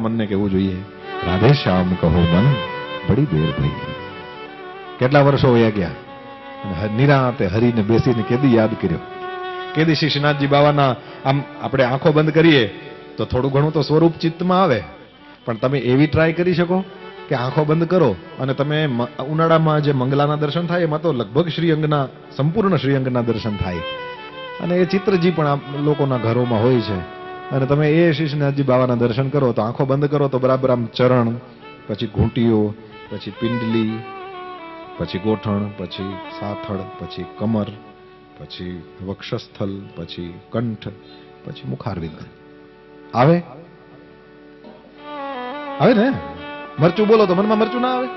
મનને કહેવું જોઈએ, રાધે શ્યામ કહો મન બડી દેર થઈ. કેટલા વર્ષો વયા ગયા અને નિરાંતે હરીને બેસીને કેદી યાદ કર્યો. કેદી શ્રીનાથજી બાવાના આમ આપણે આંખો બંધ કરીએ તો થોડું ઘણું તો સ્વરૂપ ચિત્તમાં આવે, પણ તમે એવી ટ્રાય કરી શકો કે આંખો બંધ કરો અને તમે ઉનાળામાં જે મંગલાના દર્શન થાય એમાં તો લગભગ શ્રીઅંગના સંપૂર્ણ શ્રીઅંગના દર્શન થાય, અને એ ચિત્રજી પણ આ લોકોના ઘરોમાં હોય છે, અને તમે એ શ્રીનાથજી બાવાના દર્શન કરો તો આંખો બંધ કરો તો બરાબર આમ ચરણ, પછી ઘૂંટીઓ, પછી પિંડલી, પછી ગોઠણ, પછી સાથળ, પછી કમર, પછી વક્ષસ્થલ, પછી કંઠ, પછી મુખારવિંદ આવે. આવે ને? મરચું બોલો તો મનમાં મરચું ના આવે,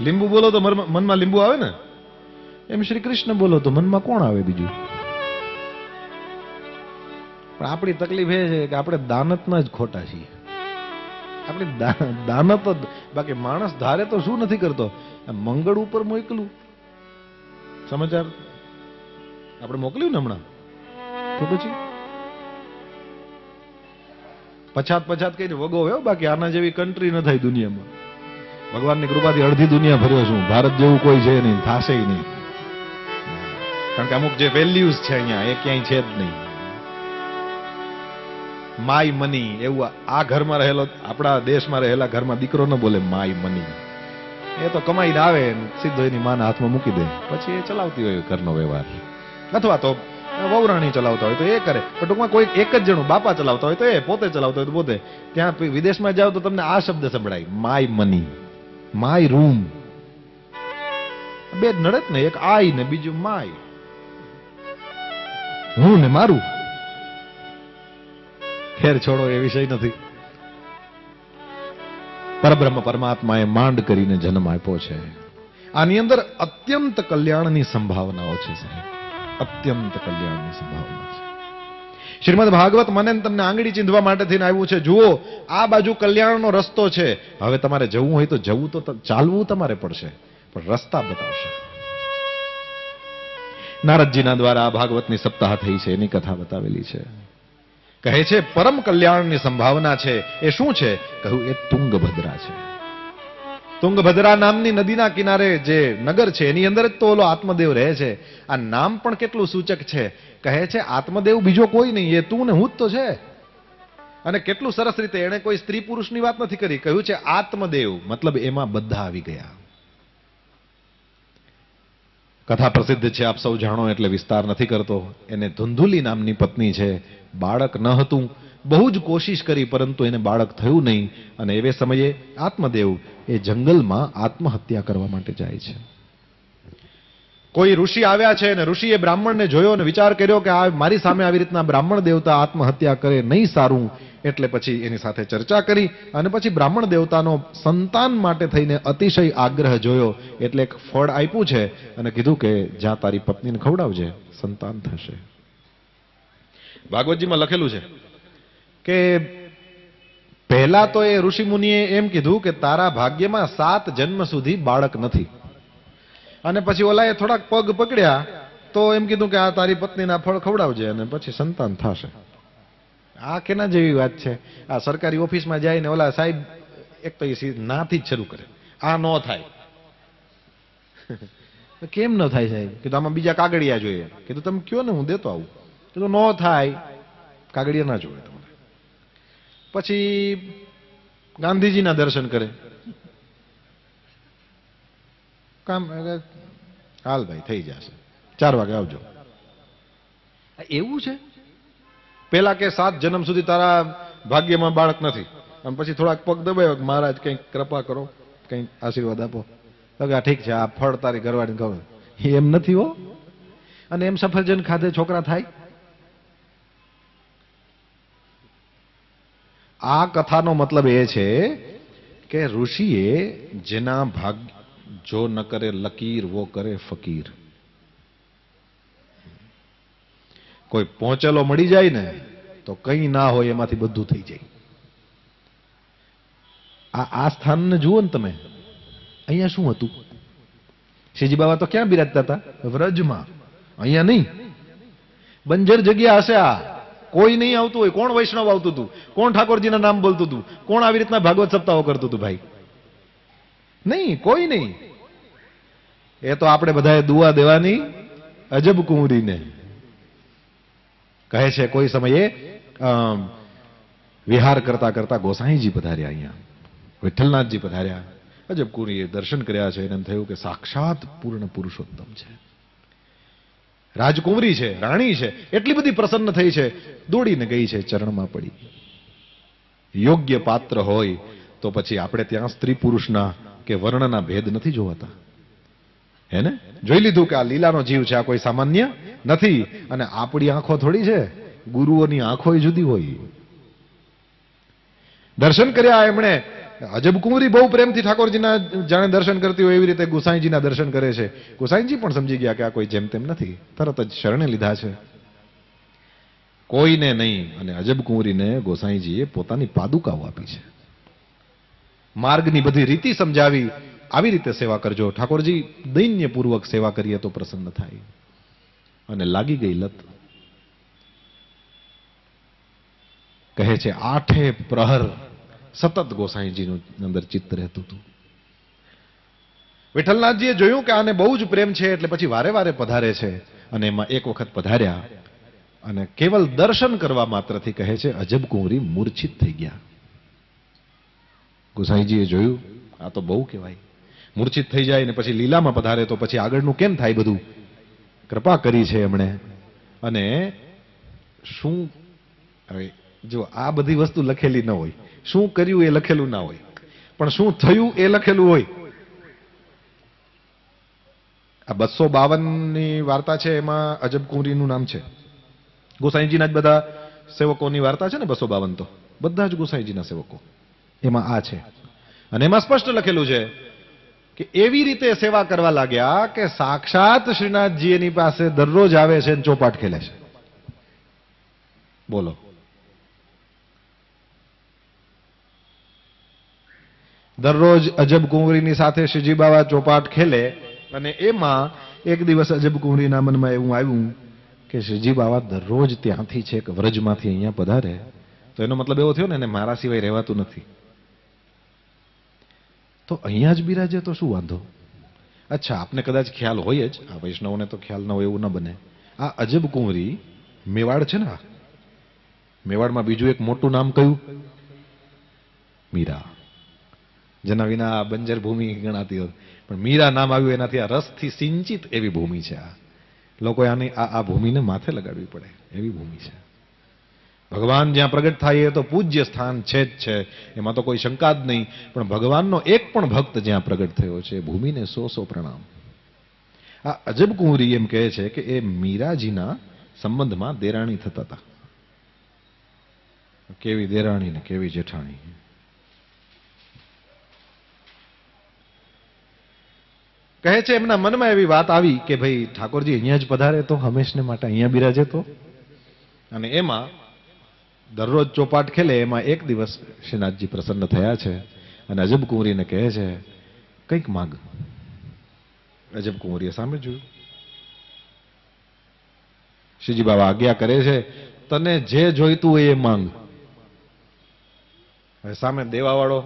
લીંબુ બોલો તો મનમાં લીંબુ આવે ને, એમ શ્રી કૃષ્ણ બોલો તો મનમાં કોણ આવે બીજું? પણ આપણી તકલીફ એ છે કે આપણે દાનતના જ ખોટા છીએ. આપણે દાનત જ, બાકી માણસ ધારે તો શું નથી કરતો, મંગળ ઉપર મોકલું સમાચાર આપણે મોકલ્યું ને હમણાં, તો પછી પછાત કઈને વગો હોય, બાકી આના જેવી કન્ટ્રી ન થાય દુનિયામાં. ભગવાનની કૃપાથી અડધી દુનિયા ફર્યો છું, ભારત જેવું કોઈ છે નહીં, થાશે નહીં, કારણ કે અમુક જે વેલ્યુઝ છે અહીંયા એ ક્યાંય છે જ નહીં. માય મની એવું આ ઘરમાં રહેલો, આપણા દેશમાં રહેલા ઘરમાં દીકરો ન બોલે માય મની, એ તો કમાઈને આવે સીધો એની માના હાથમાં મૂકી દે, પછી એ ચલાવતી હોય ઘરનો વ્યવહાર, અથવા તો વહુરાણી ચલાવતા હોય તો એ કરે, પણ ટૂંકમાં કોઈ એક જ જણું બાપા ચલાવતા હોય તો એ, પોતે ચલાવતા હોય તો પોતે. ત્યાં વિદેશમાં જાઓ તો તમને આ શબ્દ સંભળાય, માય મની, માય રૂમ. બે જ નડે ને, એક આઈ ને બીજું માય, હું ને મારું. ખેર છોડો, એ વિષય નથી. પરબ્રહ્મ પરમાત્માએ માંડ કરીને જન્મ આપ્યો છે. આની અંદર અત્યંત કલ્યાણની સંભાવનાઓ છે સાહેબ, અત્યંત કલ્યાણની સંભાવના છે. શ્રીમદ ભાગવત મને તમને આંગળી ચીંધવા માટે થઈને આવ્યું છે. જુઓ, આ બાજુ કલ્યાણનો રસ્તો છે. હવે તમારે જવું હોય તો જવું, તો ચાલવું તમારે પડશે, પણ રસ્તા બતાવશે. નારદજીના દ્વારા આ ભાગવતની સપ્તાહ થઈ છે, એની કથા બતાવેલી છે. કહે છે પરમ કલ્યાણની સંભાવના છે. એ શું છે? કહ્યું એ તુંગભદ્રા છે. તુંગભદ્રા નામની નદીના કિનારે જે નગર છે એની અંદર જ તો ઓલો આત્મદેવ રહે છે. આ નામ પણ કેટલું સૂચક છે. કહે છે આત્મદેવ બીજો કોઈ નહીં, એ તું ને હું જ તો છે. અને કેટલું સરસ રીતે એને કોઈ સ્ત્રી પુરુષની વાત નથી કરી, કહ્યું છે આત્મદેવ, મતલબ એમાં બધા આવી ગયા. કથા પ્રસિદ્ધ છે, આપ સૌ જાણો એટલે વિસ્તાર નથી કરતો. એને ધુંધુલી નામની પત્ની છે, બાળક ન હતું, બહુ જ કોશિશ કરી પરંતુ એને બાળક થયું નહીં, અને એવે સમયે આત્મદેવ એ જંગલમાં આત્મહત્યા કરવા માટે જાય છે. કોઈ ઋષિ આવ્યા છે અને ઋષિએ બ્રાહ્મણને જોયો અને વિચાર કર્યો કે આ મારી સામે આવી રીતના બ્રાહ્મણ દેવતા આત્મહત્યા કરે, નહીં સારું. એટલે પછી એની સાથે ચર્ચા કરી અને પછી બ્રાહ્મણ દેવતાનો સંતાન માટે થઈને અતિશય આગ્રહ જોયો, એટલે એક ફળ આપ્યું છે અને કીધું કે જા તારી પત્નીને ખવડાવજે, સંતાન થશે. ભાગવતજીમાં લખેલું છે કે પહેલા તો એ ઋષિ મુનિએ એમ કીધું કે તારા ભાગ્યમાં 7 જન્મ સુધી બાળક નથી, અને પછી ઓલાએ થોડાક પગ પકડ્યા તો એમ કીધું કે આ તારી પત્નીના ફળ ખવડાવજે અને પછી સંતાન થશે. આ કેના જેવી વાત છે? આ સરકારી ઓફિસમાં જાય ને ઓલા સાહેબ એક તો એ નાથી જ શરૂ કરે, આ ન થાય. કેમ ન થાય સાહેબ? કીધું આમાં બીજા કાગળિયા જોઈએ. કીધું તમે કયો ને હું દેતો આવું. કીધું ન થાય, કાગળિયા ના જોઈએ તમારે. પછી ગાંધીજીના દર્શન કરે. કામ હાલ ભાઈ થઈ જશે, 4 વાગે આવજો. એવું છે? પેલા કે 7 જન્મ સુધી તારા ભાગ્યમાં બાળક નથી, અને પછી થોડાક પગ દબાયો, મહારાજ કંઈક કૃપા કરો, કંઈક આશીર્વાદ આપો. તો કે ઠીક છે, આ ફળ તારી ઘરવાળીને ખબર. એમ નથી હો. અને એમ સફરજન ખાધે છોકરા થાય? આ કથાનો મતલબ એ છે કે ઋષિએ જેના ભાગ જો ન કરે લકીર વો કરે ફકીર. કોઈ પહોંચેલો મળી જાય ને તો કંઈ ના હોય એમાંથી બધું થઈ જાય. આ સ્થાનને જુઓ ને તમે, અહીંયા શું હતું? શ્રીજી બાબા તો ક્યાં બિરાજતા હતા? વ્રજમાં. અહીંયા નહીં, બંજર જગ્યા હશે આ. કોઈ નહીં આવતું હોય. કોણ વૈષ્ણવ આવતું હતું? કોણ ઠાકોરજીના નામ બોલતું હતું? કોણ આવી રીતના ભાગવત સપ્તાહો કરતું હતું? ભાઈ નહીં, કોઈ નહીં. એ તો આપણે બધાએ દુઆ દેવાની અજબ કુંવરીને. કહે છે કોઈ સમયે વિહાર કરતા કરતા ગોસાઈજી પધાર્યા, અહીંયા વિઠ્ઠલનાથજી પધાર્યા. અજબ કુંવરીએ દર્શન કર્યા છે. એને થયું કે સાક્ષાત પૂર્ણ પુરુષોત્તમ છે, રાજકુંવરી છે, રાણી છે. એટલી બધી પ્રસન્ન થઈ છે, દોડીને ગઈ છે, ચરણમાં પડી. યોગ્ય પાત્ર હોય તો પછી આપણે ત્યાં સ્ત્રી પુરુષના કે વર્ણના ભેદ નથી જોવાતા. હેને? જોઈ લીધું કે આ લીલાનો જીવ છે, આ કોઈ સામાન્ય નથી. અને આપણી આંખો થોડી છે, ગુરુઓની આંખો જુદી હોય. દર્શન કર્યા એમણે. અજબ કુંવરી બહુ પ્રેમથી ઠાકોરજીના જાણે દર્શન કરતી હોય એવી રીતે ગુસાઈજીના દર્શન કરે છે. ગુસાઈજી પણ સમજી ગયા કે આ કોઈ જેમ તેમ નથી, તરત જ શરણે લીધા છે, કોઈને નહીં. અને અજબ કુંવરીને ગોસાઈજીએ પોતાની પાદુકાઓ આપી છે, માર્ગની બધી રીતિ સમજાવી. આવી રીતે સેવા કરજો. ઠાકોરજી દૈન્યપૂર્વક સેવા કરીએ તો પ્રસન્ન થાય. અને લાગી ગઈ લત. કહે છે 8 પ્રહર સતત ગોસાઈજીનું અંદર ચિત્ત રહેતું હતું. વિઠ્ઠલનાથજીએ જોયું કે આને બહુ જ પ્રેમ છે, એટલે પછી વારે વારે પધારે છે. અને એમાં એક વખત પધાર્યા અને કેવલ દર્શન કરવા માત્રથી કહે છે અજબ કુંવરી મૂર્છિત થઈ ગયા. ગોસાઈજીએ જોયું આ તો બહુ કહેવાય, મૂર્છિત થઈ જાય ને પછી લીલામાં પધારે તો પછી આગળનું કેમ થાય બધું. કૃપા કરી છે એમણે. અને શું હવે જો આ બધી વસ્તુ લખેલી ન હોય, શું કર્યું એ લખેલું ના હોય, પણ શું થયું એ લખેલું હોય. આ 252ની વાર્તા છે, એમાં અજબ કુંવરીનું નામ છે. ગોસાઈજીના જ બધા સેવકોની વાર્તા છે ને 252, તો બધા જ ગોસાઈજીના સેવકો એમાં આ છે. અને એમાં સ્પષ્ટ લખેલું છે કે એવી રીતે સેવા કરવા લાગ્યા કે સાક્ષાત શ્રીનાથજી એની પાસે દરરોજ આવે છે અને ચોપાટ ખેલે છે. બોલો, દરરોજ અજબ કુંવરીની સાથે શ્રીજી બાવા ચોપાટ ખેલે. અને એમાં એક દિવસ અજબ કુંવરીના મનમાં એવું આવ્યું કે શ્રીજી બાવા દરરોજ ત્યાંથી છે કે વ્રજમાંથી અહીંયા પધારે, તો એનો મતલબ એવો થયો ને એને મારા સિવાય રહેવાતું નથી, તો અહીંયા જ બિરાજે તો શું વાંધો. અચ્છા, આપને કદાચ ખ્યાલ હોય જ, આ વૈષ્ણવને તો ખ્યાલ ન હોય એવું ન બને. આ અજબ કુંવરી મેવાડ છે ને, મેવાડમાં બીજું એક મોટું નામ કયું? મીરા. જેના વિના આ બંજર ભૂમિ ગણાતી હોય, પણ મીરા નામ આવ્યું એનાથી આ રસથી સિંચિત એવી ભૂમિ છે. આ લોકો આની આ ભૂમિને માથે લગાડવી પડે એવી ભૂમિ છે. ભગવાન જ્યાં પ્રગટ થાય એ તો પૂજ્ય સ્થાન છે જ છે, એમાં તો કોઈ શંકા જ નહીં. પણ ભગવાનનો એક પણ ભક્ત જ્યાં પ્રગટ થયો છે ભૂમિને 100 પ્રણામ. આ અજબ કુંવરી એમ કહે છે કે એ મીરાજીના સંબંધમાં દેરાણી થતા હતા. કેવી દેરાણી ને કેવી જેઠાણી. કહે છે એમના મનમાં એવી વાત આવી કે ભાઈ ઠાકોરજી અહીંયા જ પધારે તો, હંમેશને માટે અહીંયા બિરાજે તો. અને એમાં દરરોજ ચોપાટ ખેલે, એમાં એક દિવસ શ્રીનાથજી પ્રસન્ન થયા છે અને અજબ કુંવરીને કહે છે કંઈક માંગ. અજબ કુંવરીએ સામે જોયું. શ્રીજી બાબા આજ્ઞા કરે છે તને જે જોઈતું હોય એ માંગ. હવે સામે દેવાવાળો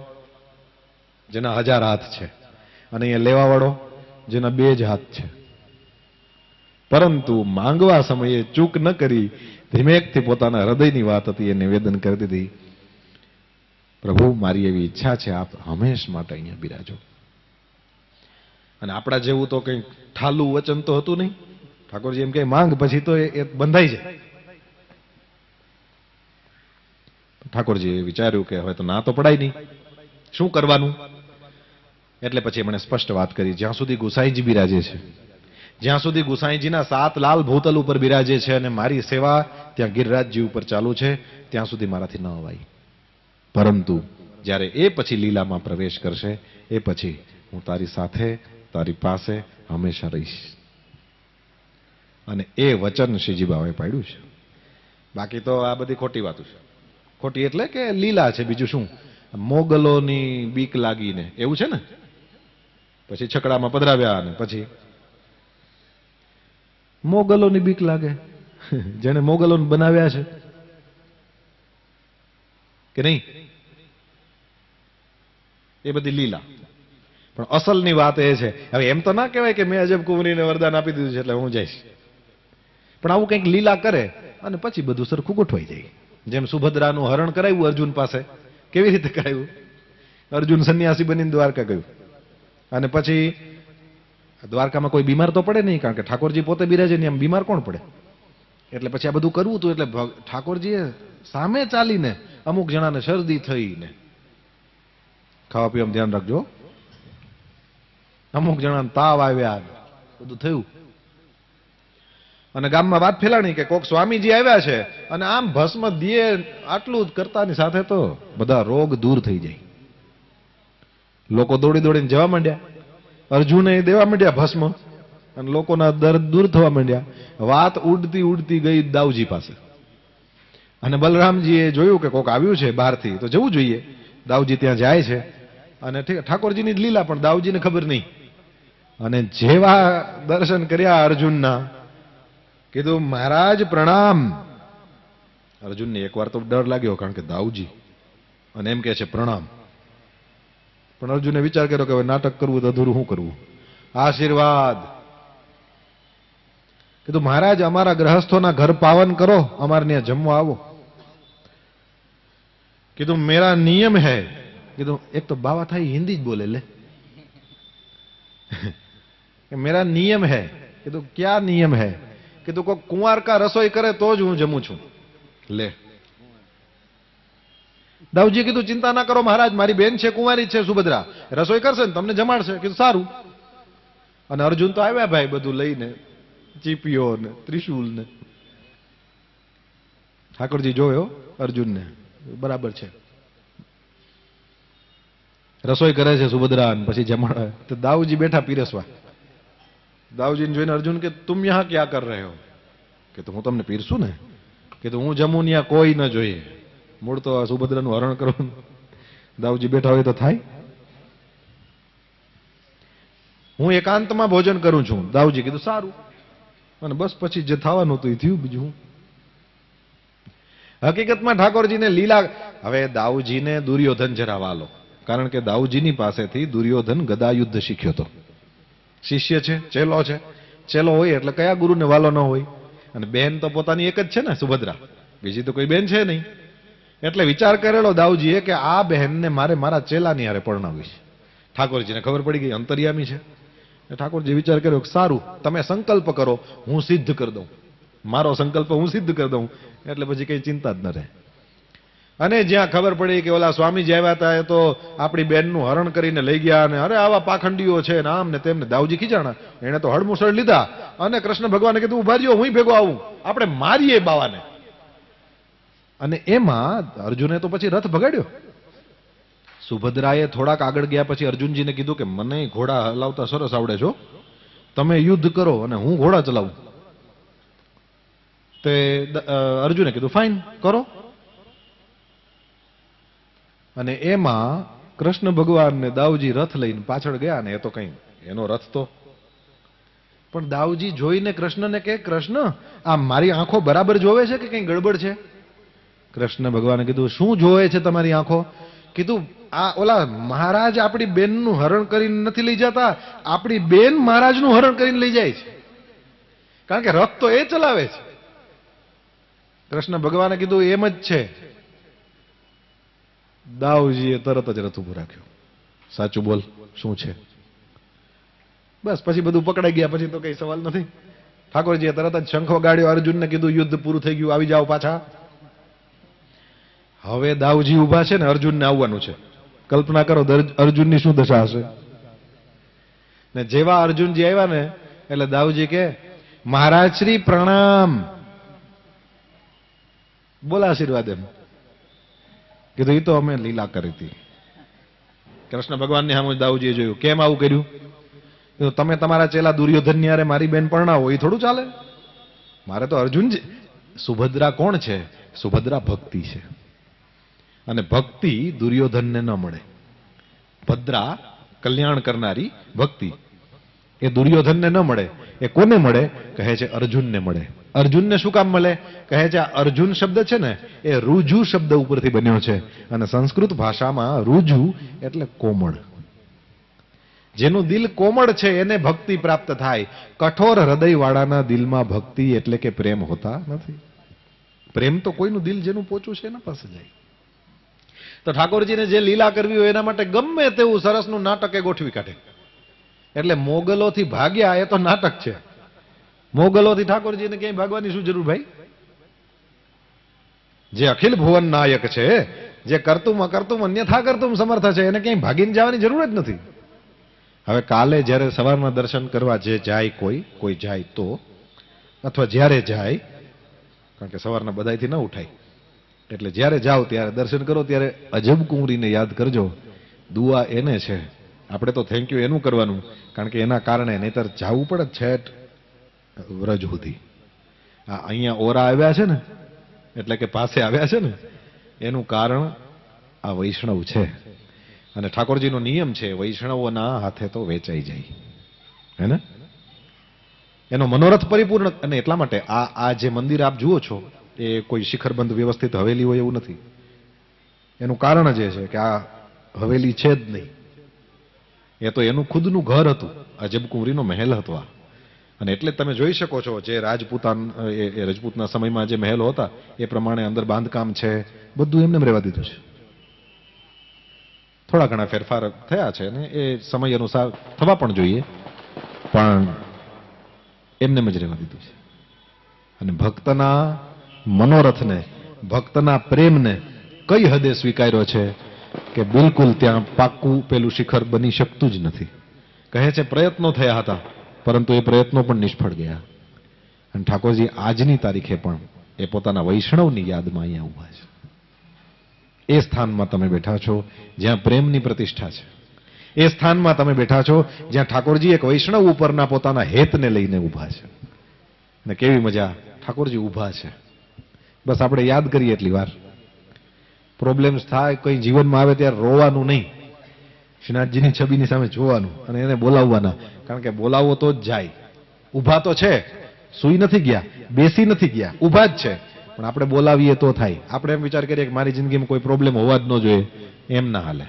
જેના 1000 હાથ છે અને અહીંયા લેવાવાળો જેના 2 જ હાથ છે. પરંતુ માંગવા સમયે ચૂક ન કરી ધીમેકથી પોતાના હૃદયની વાત હતી એ નિવેદન કરી દીધી. પ્રભુ, મારી એવી ઈચ્છા છે આપ હંમેશ માટે અહીંયા બિરાજો. અને આપણા જેવું તો કંઈ ઠાલું વચન તો હતું નહીં. ઠાકોરજી એમ કે માંગ, પછી તો એ બંધાઈ જાય. ઠાકોરજીએ વિચાર્યું કે હવે તો ના તો પડાય નહીં, શું કરવાનું. એટલે પછી એમણે સ્પષ્ટ વાત કરી, જ્યાં સુધી ગુસાઈજી બિરાજે છે, જ્યાં સુધી ગુસાઈજીના 7 લાલ ભૂતલ ઉપર બિરાજે છે અને મારી સેવા ત્યાં ગિરિરાજજી ઉપર ચાલુ છે, ત્યાં સુધી મારાથી ન અવાય. પરંતુ જ્યારે એ પછી લીલામાં પ્રવેશ કરશે એ પછી હું તારી સાથે, તારી પાસે હંમેશા રહીશ. અને એ વચન શ્રીજી બાવાએ પાડ્યું છે. બાકી તો આ બધી ખોટી વાતો છે. ખોટી એટલે કે લીલા છે, બીજું શું. મોગલોની બીક લાગીને એવું છે ને, પછી છકડામાં પધરાવ્યા અને પછી મોગલોની બીક લાગે. જેને મોગલોને બનાવ્યા છે કે નહીં? એ બધી લીલા. પણ અસલની વાત એ છે, હવે એમ તો ના કહેવાય કે મેં અજબ કુંવરીને વરદાન આપી દીધું છે એટલે હું જઈશ, પણ આવું કંઈક લીલા કરે અને પછી બધું સરખું ગોઠવાઈ જાય. જેમ સુભદ્રાનું હરણ કરાવ્યું અર્જુન પાસે, કેવી રીતે કરાવ્યું? અર્જુન સંન્યાસી બનીને દ્વારકા ગયું અને પછી દ્વારકામાં કોઈ બીમાર તો પડે નહીં, કારણ કે ઠાકોરજી પોતે બિરાજે ને, એમ બીમાર કોણ પડે? એટલે પછી આ બધું કરવું હતું. એટલે ઠાકોરજીએ સામે ચાલીને અમુક જણાને શરદી થઈને, ખાવા પીવામાં ધ્યાન રાખજો, અમુક જણાને તાવ આવ્યા, બધું થયું અને ગામમાં વાત ફેલાણી કે કોક સ્વામીજી આવ્યા છે અને આમ ભસ્મ દિયે આટલું જ કરતાની સાથે તો બધા રોગ દૂર થઈ જાય. લોકો દોડી દોડીને જવા માંડ્યા, અર્જુને દેવા માંડ્યા ભસ્મ અને લોકોના દર્દ દૂર થવા માંડ્યા. વાત ઉડતી ઉડતી ગઈ દાઉજી પાસે અને બલરામજીએ જોયું કે કોક આવ્યું છે બહારથી, તો જવું જોઈએ. દાઉજી ત્યાં જાય છે અને ઠાકોરજીની જ લીલા, પણ દાઉજીને ખબર નહીં. અને જેવા દર્શન કર્યા અર્જુનના, કીધું મહારાજ પ્રણામ. અર્જુનને એકવાર તો ડર લાગ્યો, કારણ કે દાઉજી અને એમ કે છે પ્રણામ. પણ અર્જુને વિચાર કર્યો કે હવે નાટક કરવું તો અધૂરું શું કરવું, આશીર્વાદ. કીધું મહારાજ અમારા ગ્રહસ્થોના ઘર પાવન કરો, અમારે ત્યાં જમવા આવો. કીધું મેરા નિયમ હૈ. કીધું એક તો બાવા થાય હિન્દી જ બોલે લે. મેરા નિયમ હૈ. કીધું ક્યા નિયમ હૈ? કીધું કોઈ કુંવાર કા રસોઈ કરે તો જ હું જમું છું. લે દાઉજી કીધું ચિંતા ના કરો મહારાજ, મારી બેન છે કુંવારી છે સુભદ્રા, રસોઈ કરશે ને તમને જમાડશે. કીધું સારું. અને અર્જુન તો આવ્યા ભાઈ બધું લઈને, ચીપીઓ ને ત્રિશુલ ને. ઠાકોરજી જોયો અર્જુનને, બરાબર છે, રસોઈ કરે છે સુભદ્રા ને પછી જમાડે. તો દાઉજી બેઠા પીરસવા. દાઉજીને જોઈને અર્જુન કે તુમ યહાં ક્યાં કર રહે હો? કે હું તમને પીરસું ને. કે હું જમું ત્યાં કોઈ ન જોઈએ, મૂળ તો સુભદ્રાનું હરણ કરવાનું. દાઉજી બેઠા હોય તો થાય? હું એકાંતમાં ભોજન કરું છું. દાઉજી કીધું સારું. અને બસ પછી જે થવાનું હતું એ થયું, બીજું હું. હકીકતમાં ઠાકોરજીને લીલા. હવે દાઉજીને દુર્યોધન જરા વાલો, કારણ કે દાઉજીની પાસેથી દુર્યોધન ગદાયુદ્ધ શીખ્યો હતો. શિષ્ય છે, ચેલો છે. ચેલો હોય એટલે કયા ગુરુને વાલો ન હોય? અને બેન તો પોતાની એક જ છે ને સુભદ્રા, બીજી તો કોઈ બેન છે નહીં. એટલે વિચાર કરેલો દાઉજીએ કે આ બહેનને મારે મારા ચેલાની હારે પરણાવી છે. ઠાકોરજીને ખબર પડી ગઈ અંતર્યામી છે. ઠાકોરજી વિચાર કર્યો કે સારું, તમે સંકલ્પ કરો, હું સિદ્ધ કરી દઉં. મારો સંકલ્પ હું સિદ્ધ કરી દઉં એટલે પછી કઈ ચિંતા જ ન રહે. અને જ્યાં ખબર પડી કે ઓલા સ્વામીજી આવ્યા હતા એ તો આપણી બેનનું હરણ કરીને લઈ ગયા, અને અરે આવા પાખંડીઓ છે ને આમ ને તેમને, દાઉજી ખીજાણા. એને તો હળમુસળ લીધા અને કૃષ્ણ ભગવાને કીધું ઉભા રહ્યો, હું ભેગો આવું, આપણે મારીએ બાવાને. અને એમાં અર્જુને તો પછી રથ ભગાડ્યો. સુભદ્રાએ થોડાક આગળ ગયા પછી અર્જુનજીને કીધું કે મને ઘોડા હલાવતા સરસ આવડે છો, તમે યુદ્ધ કરો અને હું ઘોડા ચલાવું. તે અર્જુને કીધું ફાઇન કરો. અને એમાં કૃષ્ણ ભગવાન ને દાઉજી રથ લઈને પાછળ ગયા ને એ તો કઈ એનો રથ તો. પણ દાઉજી જોઈને કૃષ્ણને કે કૃષ્ણ આ મારી આંખો બરાબર જોવે છે કે કઈ ગડબડ છે? કૃષ્ણ ભગવાને કીધું શું જોવે છે તમારી આંખો? કીધું આ ઓલા મહારાજ આપણી બેનનું હરણ કરીને નથી લઈ જતા, આપણી બેન મહારાજનું હરણ કરીને લઈ જાય છે, કારણ કે રથ તો એ ચલાવે છે. કૃષ્ણ ભગવાને કીધું એમ જ છે. દાઉજીએ તરત જ રથ ઉભો રાખ્યો. સાચું બોલ, શું છે? બસ પછી બધું પકડાઈ ગયા, પછી તો કઈ સવાલ નથી. ઠાકોરજીએ તરત જ શંખ વગાડ્યો, અર્જુનને કીધું યુદ્ધ પૂરું થઈ ગયું, આવી જાઓ પાછા. હવે દાઉજી ઉભા છે ને અર્જુનને આવવાનું છે. કલ્પના કરો અર્જુનની શું દશા હશે. ને જેવા અર્જુનજી આવ્યા ને એટલે દાઉજી કે મહારાજ શ્રી પ્રણામ, બોલ આશીર્વાદ. એમ કીધું એ તો અમે લીલા કરી હતી. કૃષ્ણ ભગવાનની સામે દાઉજીએ જોયું, કેમ આવું કર્યું? તમે તમારા ચેલા દુર્યોધનની હારે મારી બેન પરણાવો એ થોડું ચાલે. મારે તો અર્જુન. સુભદ્રા કોણ છે? સુભદ્રા ભક્તિ છે, અને ભક્તિ દુર્યોધનને ન મળે. ભદ્રા કલ્યાણ કરનારી ભક્તિ એ દુર્યોધનને ન મળે. એ કોને મળે? કહે છે અર્જુનને મળે. અર્જુનને શું કામ મળે? કહે છે આ અર્જુન શબ્દ છે ને એ રુજુ શબ્દ ઉપરથી બન્યો છે, અને સંસ્કૃત ભાષામાં રુજુ એટલે કોમળ. જેનું દિલ કોમળ છે એને ભક્તિ પ્રાપ્ત થાય. કઠોર હૃદયવાળાના દિલમાં ભક્તિ એટલે કે પ્રેમ હોતા નથી. પ્રેમ તો કોઈનું દિલ જેનું પોચું છે એના પાસે જાય. તો ઠાકોરજીને જે લીલા કરવી હોય એના માટે ગમે તેવું સરસનું નાટક એ ગોઠવી કાઢે. એટલે મોગલોથી ભાગ્યા એ તો નાટક છે. મોગલોથી ઠાકોરજીને ક્યાંય ભાગવાની શું જરૂર ભાઈ? જે અખિલ ભુવન નાયક છે, જે કરતુમ અકર્તુમ અન્યથા કરતુમ સમર્થ છે, એને ક્યાંય ભાગીને જવાની જરૂર જ નથી. હવે કાલે જ્યારે સવારમાં દર્શન કરવા જે જાય કોઈ જાય તો, અથવા જ્યારે જાય, કારણ કે સવારના બધાયથી ન ઉઠાય, એટલે જ્યારે જાઓ ત્યારે દર્શન કરો ત્યારે અજબ કુંવરીને યાદ કરજો. દુઆ એને છે, આપણે તો થેન્ક યુ એનું કરવાનું, કારણ કે એના કારણે નહીતર જવું પડે છેટ વ્રજ સુધી. અહીંયા ઓરા આવ્યા છે ને, એટલે કે પાસે આવ્યા છે ને, એનું કારણ આ વૈષ્ણવ છે. અને ઠાકોરજીનો નિયમ છે વૈષ્ણવોના હાથે તો વેચાઈ જાય, હે ને? એનો મનોરથ પરિપૂર્ણ. અને એટલા માટે આ જે મંદિર આપ જુઓ છો એ કોઈ શિખરબંધ વ્યવસ્થિત હવેલી હોય એવું નથી. એનું કારણ જ એ છે કે આ હવેલી છે જ નહીં, એ તો એનું ખુદનું ઘર હતું, અજબ કુંવરીનો મહેલ હતો આ. અને એટલે તમે જોઈ શકો છો જે રાજપૂતના સમયમાં જે મહેલો હતા એ પ્રમાણે અંદર બાંધકામ છે, બધું એમને રહેવા દીધું છે. થોડા ઘણા ફેરફાર થયા છે અને એ સમય અનુસાર થવા પણ જોઈએ, પણ એમને જ રહેવા દીધું છે. અને ભક્તના મનોરથને, ભક્તના પ્રેમને કઈ હદે સ્વીકાર્યો છે કે બિલકુલ ત્યાં પાક્કું પેલું શિખર બની શકતું જ નથી. કહે છે પ્રયત્નો થયા હતા, પરંતુ એ પ્રયત્નો પણ નિષ્ફળ ગયા. અને ઠાકોરજી આજની તારીખે પણ એ પોતાના વૈષ્ણવની યાદમાં અહીંયા ઊભા છે. એ સ્થાનમાં તમે બેઠા છો જ્યાં પ્રેમની પ્રતિષ્ઠા છે. એ સ્થાનમાં તમે બેઠા છો જ્યાં ઠાકોરજી એક વૈષ્ણવ ઉપરના પોતાના હેતને લઈને ઊભા છે. ને કેવી મજા, ઠાકોરજી ઊભા છે. બસ આપણે યાદ કરીએ એટલી વાર. પ્રોબ્લેમ્સ થાય, કંઈ જીવનમાં આવે ત્યારે રોવાનું નહીં, શ્રીનાથજીની છબીની સામે જોવાનું અને એને બોલાવવાના, કારણ કે બોલાવો તો જ જાય. ઊભા તો છે, સૂઈ નથી ગયા, બેસી નથી ગયા, ઊભા જ છે. પણ આપણે બોલાવીએ તો થાય. આપણે એમ વિચાર કરીએ કે મારી જિંદગીમાં કોઈ પ્રોબ્લેમ હોવા જ ન જોઈએ, એમ ના હાલે.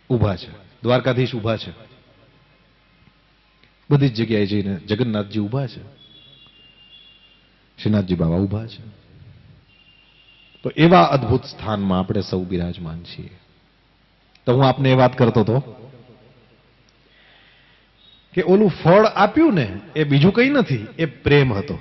ઊભા છે, દ્વારકાધીશ ઊભા છે, બધી જ જગ્યાએ જઈને જગન્નાથજી ઊભા છે, શ્રીનાથજી બાબા ઊભા છે. તો એવા અદ્ભુત સ્થાનમાં આપણે સૌ બિરાજમાન છીએ. તો હું આપને એ વાત કરતો હતો કે ઓલું ફળ આપ્યું ને એ બીજું કંઈ નથી, એ પ્રેમ હતો.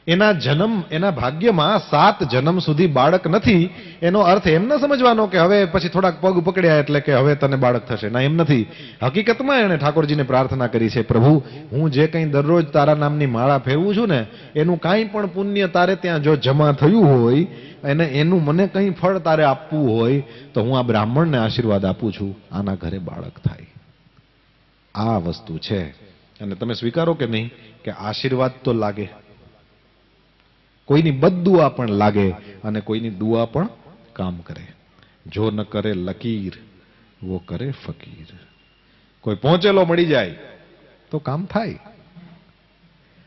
એના જન્મ, એના ભાગ્યમાં 7 જન્મ સુધી બાળક નથી. એનો અર્થ એમ ન સમજવાનો કે હવે પછી થોડાક પગ પકડ્યા એટલે કે હવે તને બાળક થશે. ના, એમ નથી. હકીકતમાં એણે ઠાકોરજીને પ્રાર્થના કરી છે, પ્રભુ હું જે કંઈ દરરોજ તારા નામની માળા ફેરવું છું ને એનું કાંઈ પણ પુણ્ય તારે ત્યાં જો જમા થયું હોય અને એનું મને કંઈ ફળ તારે આપવું હોય તો હું આ બ્રાહ્મણને આશીર્વાદ આપું છું, આના ઘરે બાળક થાય. આ વસ્તુ છે. અને તમે સ્વીકારો કે નહીં કે આશીર્વાદ તો લાગે, કોઈની બદદુઆ પણ લાગે અને કોઈની દુઆ પણ કામ કરે. જો ન કરે લકીર વો કરે ફકીર. કોઈ પહોંચેલો મળી જાય તો કામ થાય.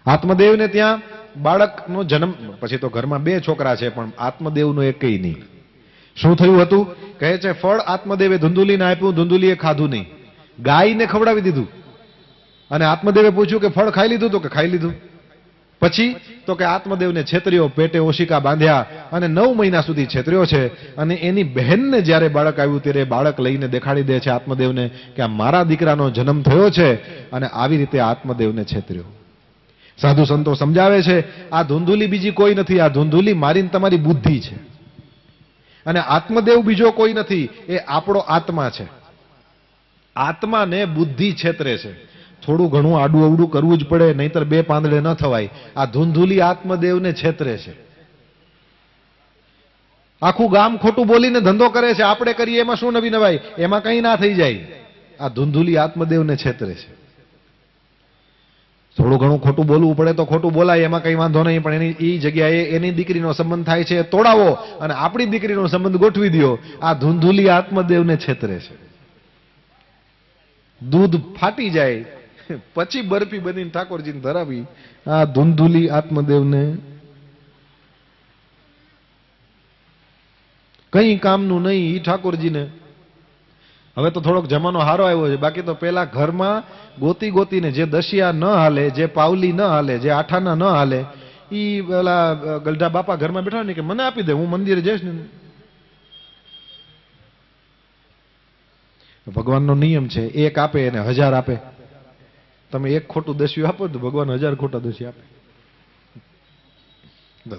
આત્મદેવને ત્યાં બાળકનો જન્મ, પછી તો ઘરમાં 2 છોકરા છે પણ આત્મદેવનો એકય નહીં. શું થયું હતું? કહે છે ફળ આત્મદેવે ધુંધુલીને આપ્યું, ધુંધુલીએ ખાધું નહીં, ગાયને ખવડાવી દીધું. અને આત્મદેવે પૂછ્યું કે ફળ ખાઈ લીધું? તો કે ખાઈ લીધું. પછી તો કે આત્મદેવને છેતર્યો, પેટે ઓશિકા બાંધ્યા અને 9 મહિના સુધી છેતર્યો છે. અને એની બહેનને જ્યારે બાળક આવ્યું ત્યારે બાળક લઈને દેખાડી દે છે આત્મદેવને કે આ મારા દીકરાનો જન્મ થયો છે. અને આવી રીતે આત્મદેવને છેતર્યો. સાધુ સંતો સમજાવે છે આ ધુંધુલી બીજી કોઈ નથી, આ ધુંધુલી મારીને તમારી બુદ્ધિ છે. અને આત્મદેવ બીજો કોઈ નથી, એ આપણો આત્મા છે. આત્માને બુદ્ધિ છેતરે છે. થોડું ઘણું આડું અવડું કરવું જ પડે, નહીતર 2 પાંદડે ન થવાય. આ ધુંધુલી આત્મદેવને છેતરે છે. આખું ગામ ખોટું બોલીને ધંધો કરે છે, આપણે કરીએ એમાં શું નવી નવાઈ, એમાં કંઈ ના થઈ જાય. આ ધુંધુલી આત્મદેવને છેતરે છે. થોડું ઘણું ખોટું બોલવું પડે તો ખોટું બોલાય, એમાં કંઈ વાંધો નહીં, પણ એની એ જગ્યાએ એની દીકરીનો સંબંધ થાય છે તોડાવો અને આપણી દીકરીનો સંબંધ ગોઠવી દો. આ ધુંધુલી આત્મદેવને છેતરે છે. દૂધ ફાટી જાય પછી બરફી બનીને ઠાકોરજીને ધરાવી આ ધૂંધુલી આત્મદેવને કઈ કામનું નહીં. ઈ ઠાકોરજીને હવે તો થોડોક જમાનો હારો આવ્યો છે, બાકી તો પેલા ઘરમાં ગોતી ગોતીને જે દશિયા ન હાલે, જે પાવલી ન હાલે, જે આઠાના ન હાલે, ઈ પેલા ગલઢા બાપા ઘરમાં બેઠા ને કે મને આપી દે, હું મંદિરે જઈશ ને. ભગવાનનો નિયમ છે, એક આપે એને 1000 આપે. તમે એક ખોટું દસ્યું આપો તો ભગવાન 1000 ખોટા દસ્યું આપે.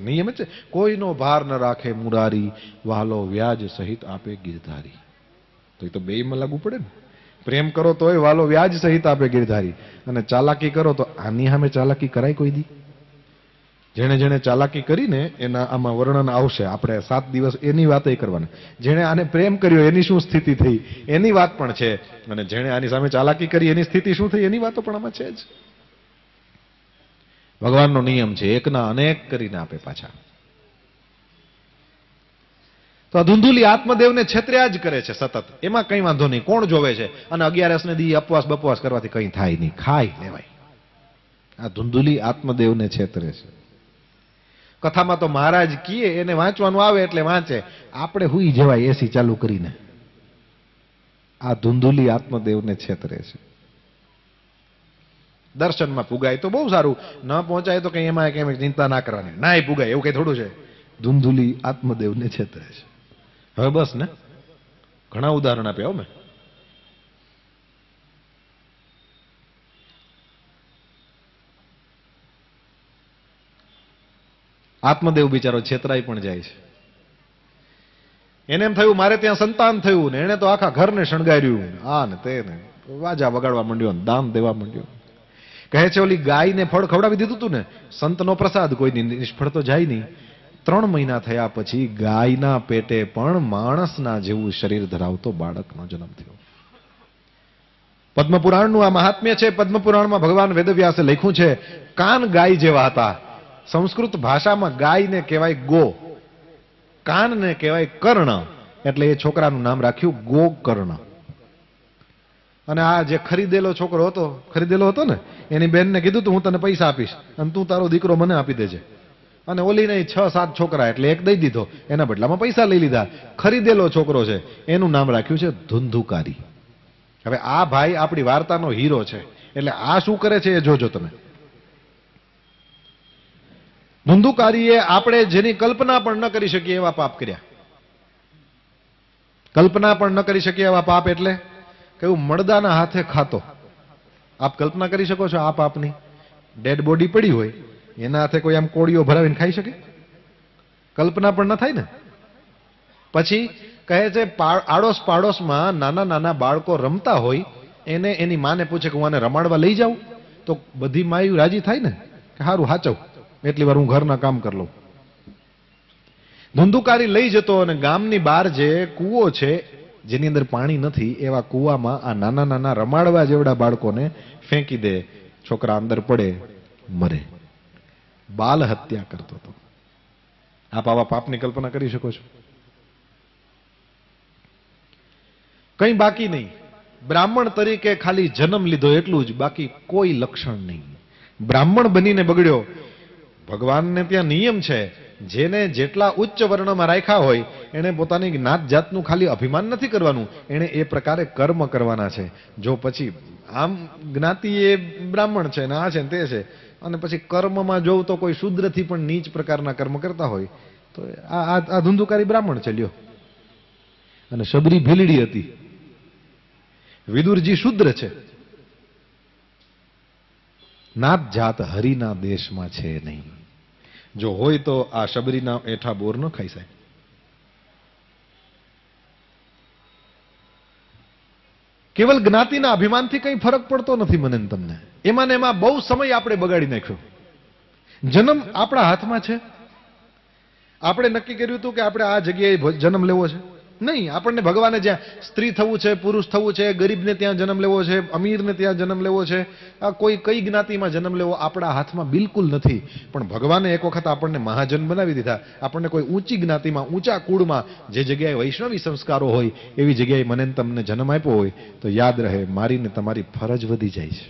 નિયમ છે, કોઈનો ભાર ન રાખે મુરારી, વાલો વ્યાજ સહિત આપે ગિરધારી. તો એ તો બેયમાં લાગુ પડે ને. પ્રેમ કરો તોય વાલો વ્યાજ સહિત આપે ગિરધારી, અને ચાલાકી કરો તો આની સામે ચાલાકી કરાય કોઈ દી? જેણે જેણે ચાલાકી કરીને એના આમાં વર્ણન આવશે. આપણે 7 દિવસ એની વાત કરવાના. જેણે આને પ્રેમ કર્યો એની શું સ્થિતિ થઈ એની વાત પણ છે, અને જેણે આની સામે ચાલાકી કરી એની સ્થિતિ શું થઈ એની વાતો પણ આમાં છે જ. ભગવાનનો નિયમ છે, એકના અનેક કરીને આપે પાછા. તો આ ધુંધુલી આત્મદેવને છેતર્યા જ કરે છે સતત. એમાં કઈ વાંધો નહીં, કોણ જોવે છે? અને 11 ને દી અપવાસ બપવાસ કરવાથી કઈ થાય નહીં, ખાઈ લેવાય. આ ધુંધુલી આત્મદેવને છેતરે છે. કથામાં તો મહારાજ કીએ એને વાંચવાનું આવે એટલે વાંચે, આપણે હુઈ જવાય એસી ચાલુ કરીને. આ ધુંધુલી આત્મદેવને છેતરે છે. દર્શનમાં પુગાય તો બહુ સારું, ન પહોંચાય તો કઈ એમાં કઈ ચિંતા ના કરવાની, નાય પુગાય એવું કઈ થોડું છે. ધુંધુલી આત્મદેવને છેતરે છે. હવે બસ ને, ઘણા ઉદાહરણ આપ્યા મેં. આત્મદેવ બિચારો છેતરાઈ પણ જાય છે. એને એમ થયું મારે ત્યાં સંતાન થયું ને, એને તો આખા ઘરને શણગાર્યું, આ ને તે ને, વાજા વગાડવા માંડ્યો, દાન દેવા માંડ્યો. કહે છે ઓલી ગાયને ફળ ખવડાવી દીધું હતું ને, સંતનો પ્રસાદ કોઈની નિષ્ફળ તો જાય નહીં. 3 મહિના થયા પછી ગાયના પેટે પણ માણસના જેવું શરીર ધરાવતો બાળકનો જન્મ થયો. પદ્મપુરાણનું આ મહાત્મ્ય છે. પદ્મપુરાણમાં ભગવાન વેદવ્યાસે લખ્યું છે, કાન ગાય જેવા હતા. સંસ્કૃત ભાષામાં ગાયને કહેવાય ગો, કાનને કહેવાય કર્ણ, એટલે એ છોકરાનું નામ રાખ્યું ગોકર્ણ. અને આ જે ખરીદેલો છોકરો હતો, ખરીદેલો હતો ને, એની બેનને કીધું તું હું તને પૈસા આપીશ અને તું તારો દીકરો મને આપી દેજે. અને ઓલીને 6-7 છોકરા, એટલે એક દઈ દીધો, એના બદલામાં પૈસા લઈ લીધા. ખરીદેલો છોકરો છે, એનું નામ રાખ્યું છે ધુંધુકારી. હવે આ ભાઈ આપણી વાર્તાનો હીરો છે, એટલે આ શું કરે છે એ જોજો તમે. ધુંધુકારીએ આપણે જેની કલ્પના પણ ન કરી શકીએ એવા પાપ કર્યા. કલ્પના પણ ન કરી શકીએ એવા પાપ એટલે કયું? મળદાના હાથે ખાતો. આપ કલ્પના કરી શકો છો આ પાપની? ડેડ બોડી પડી હોય એના હાથે કોઈ આમ કોળીઓ ભરાવીને ખાઈ શકે? કલ્પના પણ ન થાય ને. પછી કહે છે આડોશ પાડોશમાં નાના નાના બાળકો રમતા હોય, એને એની માને પૂછે કે હું આને રમાડવા લઈ જાઉં, તો બધી માયું રાજી થાય ને કે સારું હાચવ, એટલી વાર હું ઘરના કામ કરી લઉં. ધુંધુકારી લઈ જતો અને ગામની બહાર જે કૂવો છે જેની અંદર પાણી નથી, એવા કૂવામાં આ નાના નાના રમાડવા જેવડા બાળકોને ફેંકી દે. છોકરા અંદર પડે, મરે. બાલ હત્યા કરતો હતો. આપ આવા પાપની કલ્પના કરી શકો છો? કઈ બાકી નહીં. બ્રાહ્મણ તરીકે ખાલી જન્મ લીધો એટલું જ, બાકી કોઈ લક્ષણ નહીં. બ્રાહ્મણ બનીને બગડ્યો. ભગવાનને ત્યાં નિયમ છે, જેને જેટલા ઉચ્ચ વર્ણમાં રાખ્યા હોય એને પોતાની જ્ઞાત જાતનું ખાલી અભિમાન નથી કરવાનું, એને એ પ્રકારે કર્મ કરવાના છે. જો પછી આમ જ્ઞાતિ એ બ્રાહ્મણ છે ને આ છે ને તે છે, અને પછી કર્મમાં જોઉં તો કોઈ શુદ્રથી પણ નીચ પ્રકારના કર્મ કરતા હોય, તો આ ધુંધુકારી બ્રાહ્મણ છે લ્યો. અને શબરી ભીલડી હતી. વિદુરજી શુદ્ર છે. નાત જાત હરિના દેશમાં છે નહીં. જો હોય તો આ શબરીના એઠા બોર ન ખાઈ સાહેબ. કેવલ જ્ઞાતિના અભિમાનથી કઈ ફરક પડતો નથી મને ને તમને. એમાં ને એમાં બહુ સમય આપણે બગાડી નાખ્યો. જન્મ આપણા હાથમાં છે. આપણે નક્કી કર્યું હતું કે આપણે આ જગ્યાએ જન્મ લેવો છે? નહીં. આપણને ભગવાને જ્યાં સ્ત્રી થવું છે, પુરુષ થવું છે, ગરીબને ત્યાં જન્મ લેવો છે, અમીરને ત્યાં જન્મ લેવો છે, આ કોઈ કઈ જ્ઞાતિમાં જન્મ લેવો આપણા હાથમાં બિલકુલ નથી. પણ ભગવાને એક વખત આપણને મહાજન બનાવી દીધા. આપણને કોઈ ઊંચી જ્ઞાતિમાં, ઊંચા કુળમાં, જે જગ્યાએ વૈષ્ણવી સંસ્કારો હોય એવી જગ્યાએ મને તમને જન્મ આપ્યો હોય તો યાદ રહે, મારી ને તમારી ફરજ વધી જાય છે.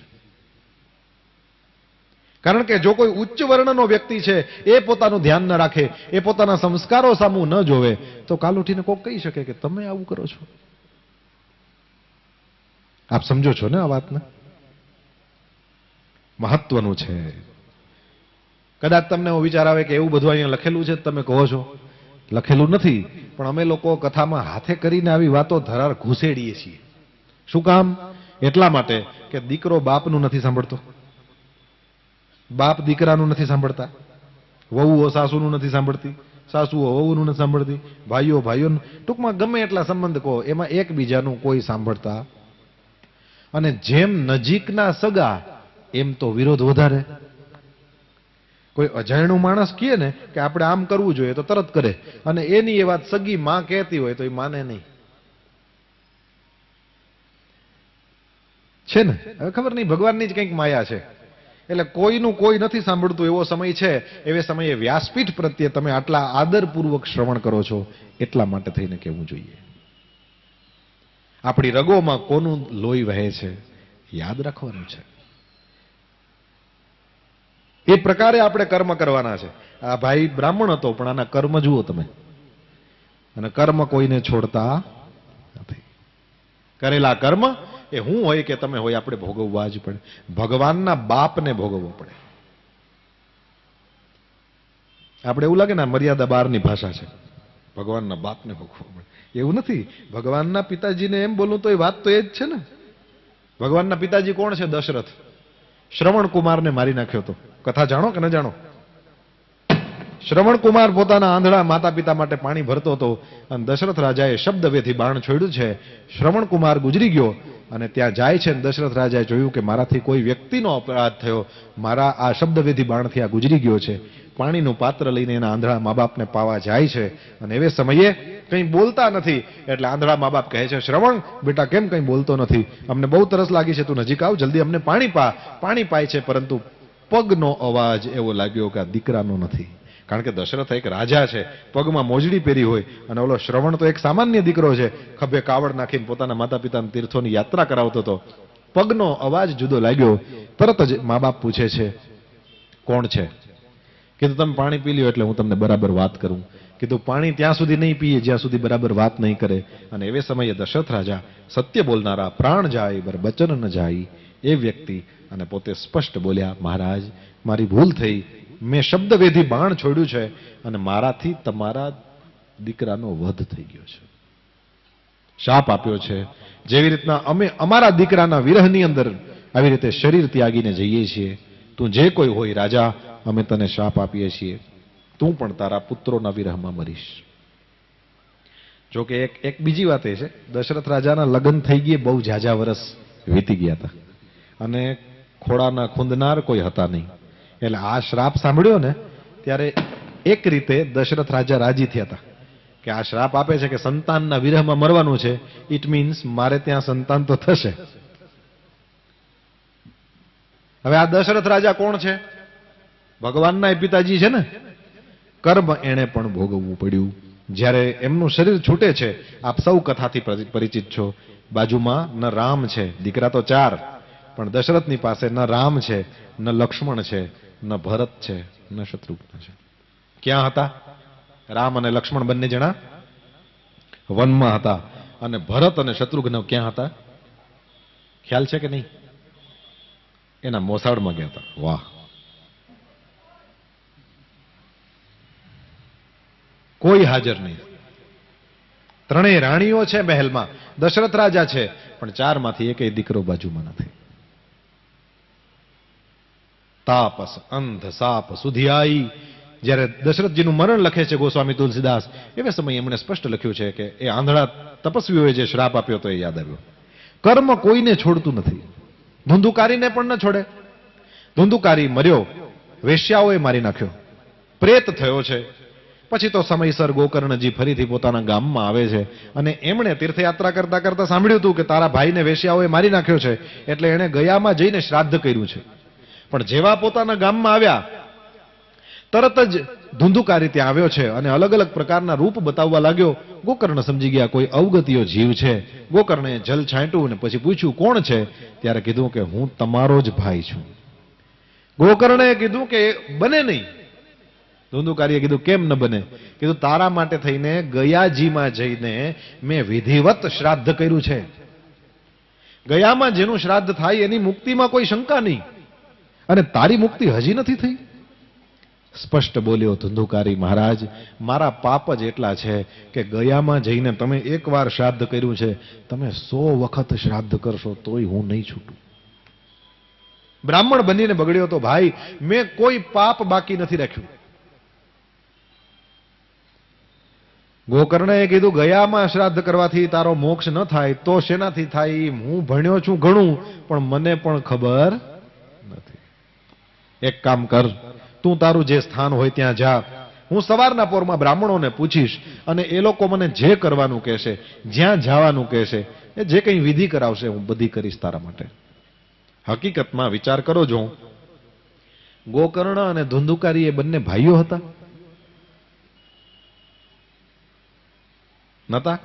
કારણ કે જો કોઈ ઉચ્ચ વર્ણનો વ્યક્તિ છે એ પોતાનું ધ્યાન ન રાખે, એ પોતાના સંસ્કારો સામું ન જોવે, તો કાલ ઉઠીને કોક કહી શકે કે તમે આવું કરો છો. આપ સમજો છો ને આ વાતને? મહત્વનું છે. કદાચ તમને એવો વિચાર આવે કે એવું બધું અહીંયા લખેલું છે તમે કહો છો. લખેલું નથી, પણ અમે લોકો કથામાં હાથે કરીને આવી વાતો ધરાર ઘૂસેડીએ છીએ. શું કામ? એટલા માટે કે દીકરો બાપનું નથી સાંભળતો, બાપ દીકરાનું નથી સાંભળતા, વહુઓ સાસુનું નથી સાંભળતી, સાસુઓ વહુનું નથી સાંભળતી, ભાઈઓ ભાઈઓનું, ટૂંકમાં ગમે એટલા સંબંધ કહો એમાં એકબીજાનું કોઈ સાંભળતા. અને જેમ નજીકના સગા એમ તો વિરોધ વધારે. કોઈ અજાણ્યું માણસ કહે ને કે આપણે આમ કરવું જોઈએ તો તરત કરે, અને એની એ વાત સગી માં કહેતી હોય તો એ માને નહીં. છે ને? હવે ખબર નહીં, ભગવાનની જ કંઈક માયા છે. એટલે કોઈનું કોઈ નથી સાંભળતું એવો સમય છે. એવે સમયે વ્યાસપીઠ પ્રત્યે તમે આટલા આદરપૂર્વક શ્રવણ કરો છો એટલા માટે થઈને કહેવું જોઈએ. આપણી રગોમાં કોનું લોહી વહે છે યાદ રાખવાનું છે. એ પ્રકારે આપણે કર્મ કરવાના છે. આ ભાઈ બ્રાહ્મણ હતો, પણ આના કર્મ જુઓ તમે. અને કર્મ કોઈને છોડતા નથી. કરેલા કર્મ એ હું હોય કે તમે હોય, આપણે ભોગવવા જ પડે. ભગવાનના બાપને ભોગવવો પડે. આપણે એવું લાગે ને મર્યાદા બહારની ભાષા છે, ભગવાનના બાપને ભોગવવો પડે. એવું નથી. ભગવાનના પિતાજીને એમ બોલું તો એ વાત તો એ જ છે ને. ભગવાનના પિતાજી કોણ છે? દશરથ. શ્રવણ કુમારને મારી નાખ્યો હતો. કથા જાણો કે ન જાણો? શ્રવણ કુમાર પોતાના આંધળા માતા પિતા માટે પાણી ભરતો હતો, અને દશરથ રાજાએ શબ્દવેથી બાણ છોડ્યું છે. શ્રવણ કુમાર ગુજરી ગયો અને ત્યાં જાય છે. દશરથ રાજાએ જોયું કે મારાથી કોઈ વ્યક્તિનો અપરાધ થયો, મારા આ શબ્દવેથી બાણથી આ ગુજરી ગયો છે. પાણીનું પાત્ર લઈને એના આંધળા મા બાપને પાવા જાય છે, અને એવે સમયે કંઈ બોલતા નથી. એટલે આંધળા મા બાપ કહે છે, શ્રવણ બેટા કેમ કંઈ બોલતો નથી? અમને બહુ તરસ લાગી છે, તું નજીક આવ, જલ્દી અમને પાણી પા. પાણી પાય છે, પરંતુ પગનો અવાજ એવો લાગ્યો કે આ દીકરાનો નથી. કારણ કે દશરથ એક રાજા છે, પગમાં મોજડી પહેરી હોય, અને ઓલો શ્રવણ તો એક સામાન્ય દીકરો છે, ખભે કાવડ નાખીને પોતાના માતા પિતાના તીર્થોની યાત્રા કરાવતો હતો. પગનો અવાજ જુદો લાગ્યો. તરત જ મા બાપ પૂછે છે, કોણ છે? કીધું તમે પાણી પી લ્યો એટલે હું તમને બરાબર વાત કરું. કીધું પાણી ત્યાં સુધી નહીં પીએ જ્યાં સુધી બરાબર વાત નહીં કરે. અને એવે સમયે દશરથ રાજા, સત્ય બોલનારા, પ્રાણ જાય બર બચન ન જાય એ વ્યક્તિ, અને પોતે સ્પષ્ટ બોલ્યા, મહારાજ મારી ભૂલ થઈ, મેં શબ્દવેધી બાણ છોડ્યું છે, અને મારાથી તમારા દીકરાનો વધ થઈ ગયો છે. શાપ આપ્યો છે. જેવી રીતના અમે અમારા દીકરાના વિરહની અંદર આવી રીતે શરીર ત્યાગીને જઈએ છીએ, તું જે કોઈ હોય રાજા, અમે તને શાપ આપીએ છીએ, તું પણ તારા પુત્રોના વિરહમાં મરીશ. જોકે એક બીજી વાત એ છે, દશરથ રાજાના લગ્ન થઈ ગયા, બહુ ઝાઝા વર્ષ વીતી ગયા હતા, અને ખોડાના ખૂંદનાર કોઈ હતા નહીં. એટલે આ શ્રાપ સાંભળ્યો ને ત્યારે એક રીતે દશરથ રાજા રાજી થયા હતા કે આ શ્રાપ આપે છે કે સંતાનના વિરહમાં મરવાનું છે. ઇટ મીન્સ મારે ત્યાં સંતાન તો થશે. હવે આ દશરથ રાજા કોણ છે? ભગવાનના એ પિતાજી છે ને. કર્મ એણે પણ ભોગવવું પડ્યું. જ્યારે એમનું શરીર છૂટે છે, આપ સૌ કથાથી પરિચિત છો, બાજુમાં ન રામ છે, દીકરા તો 4, પણ દશરથની પાસે ન રામ છે, ન લક્ષ્મણ છે, ન ભરત છે, ન શત્રુઘ્ન છે. ક્યાં હતા? રામ અને લક્ષ્મણ બંને જણા વનમાં હતા, અને ભરત અને શત્રુઘ્ન ક્યાં હતા? ખ્યાલ છે કે નહીં? એના મોસાળમાં ગયા હતા. વાહ! કોઈ હાજર નહીં. ત્રણેય રાણીઓ છે મહેલમાં, દશરથ રાજા છે, પણ 4 માંથી એકેય દીકરો બાજુમાં નથી. તાપસ અંધ સાપ સુધિયાઈ. જ્યારે દશરથજીનું મરણ લખે છે ગોસ્વામી તુલસીદાસ, એવે સમયે એમણે સ્પષ્ટ લખ્યું છે કે એ આંધળા તપસ્વીઓએ જે શ્રાપ આપ્યો તો એ યાદ આવ્યો. કર્મ કોઈને છોડતું નથી. ધુંધુકારીને પણ ન છોડે. ધુંધુકારી મર્યો, વેશ્યાઓએ મારી નાખ્યો, પ્રેત થયો છે. પછી તો સમયસર ગોકર્ણજી ફરીથી પોતાના ગામમાં આવે છે, અને એમણે તીર્થયાત્રા કરતા કરતા સાંભળ્યું હતું કે તારા ભાઈને વેશ્યાઓએ મારી નાખ્યો છે, એટલે એણે ગયામાં જઈને શ્રાદ્ધ કર્યું છે. પણ જેવા પોતાના ગામમાં આવ્યા તરત જ ધુંધુકારી ત્યાં આવ્યો છે, અને અલગ અલગ પ્રકારના રૂપ બતાવવા લાગ્યો. ગોકર્ણ સમજી ગયા કોઈ અવગતિયો જીવ છે. ગોકર્ણે જલ છાંટ્યું અને પછી પૂછ્યું કોણ છે? ત્યારે કીધું કે હું તમારો જ ભાઈ છું. ગોકર્ણે કીધું કે બને નહીં. ધુંધુકારીએ કીધું કેમ ન બને? કીધું તારા માટે થઈને ગયાજીમાં જઈને મેં વિધિવત શ્રાદ્ધ કર્યું છે. ગયામાં જેનું શ્રાદ્ધ થાય એની મુક્તિમાં કોઈ શંકા નહીં, અને તારી મુક્તિ હજી નથી થઈ. સ્પષ્ટ બોલ્યો ધુંધુકારી, મહારાજ મારા પાપ જ એટલા છે કે ગયામાં જઈને તમે એકવાર શ્રાદ્ધ કર્યું છે, તમે 100 વખત શ્રાદ્ધ કરશો તોય હું નહીં છૂટું. બ્રાહ્મણ બનીને બગડ્યો તો ભાઈ, મેં કોઈ પાપ બાકી નથી રાખ્યું. ગોકર્ણએ કીધું ગયામાં શ્રાદ્ધ કરવાથી તારો મોક્ષ ન થાય તો શેનાથી થાય? હું ભણ્યો છું ઘણું, પણ મને પણ ખબર નથી. એક કામ કર, તું તારું જે સ્થાન હોય ત્યાં જા. હું સવારના પોરમાં બ્રાહ્મણોને પૂછીશ અને એ લોકો મને જે કરવાનું કહેશે, જ્યાં જવાનું કહેશે, એ જે કંઈ વિધિ કરાવશે હું બધી કરીશ તારા માટે. હકીકતમાં વિચાર કરો, જો ગોકર્ણ અને ધુંધુકારી એ બંને ભાઈઓ હતા? નતા?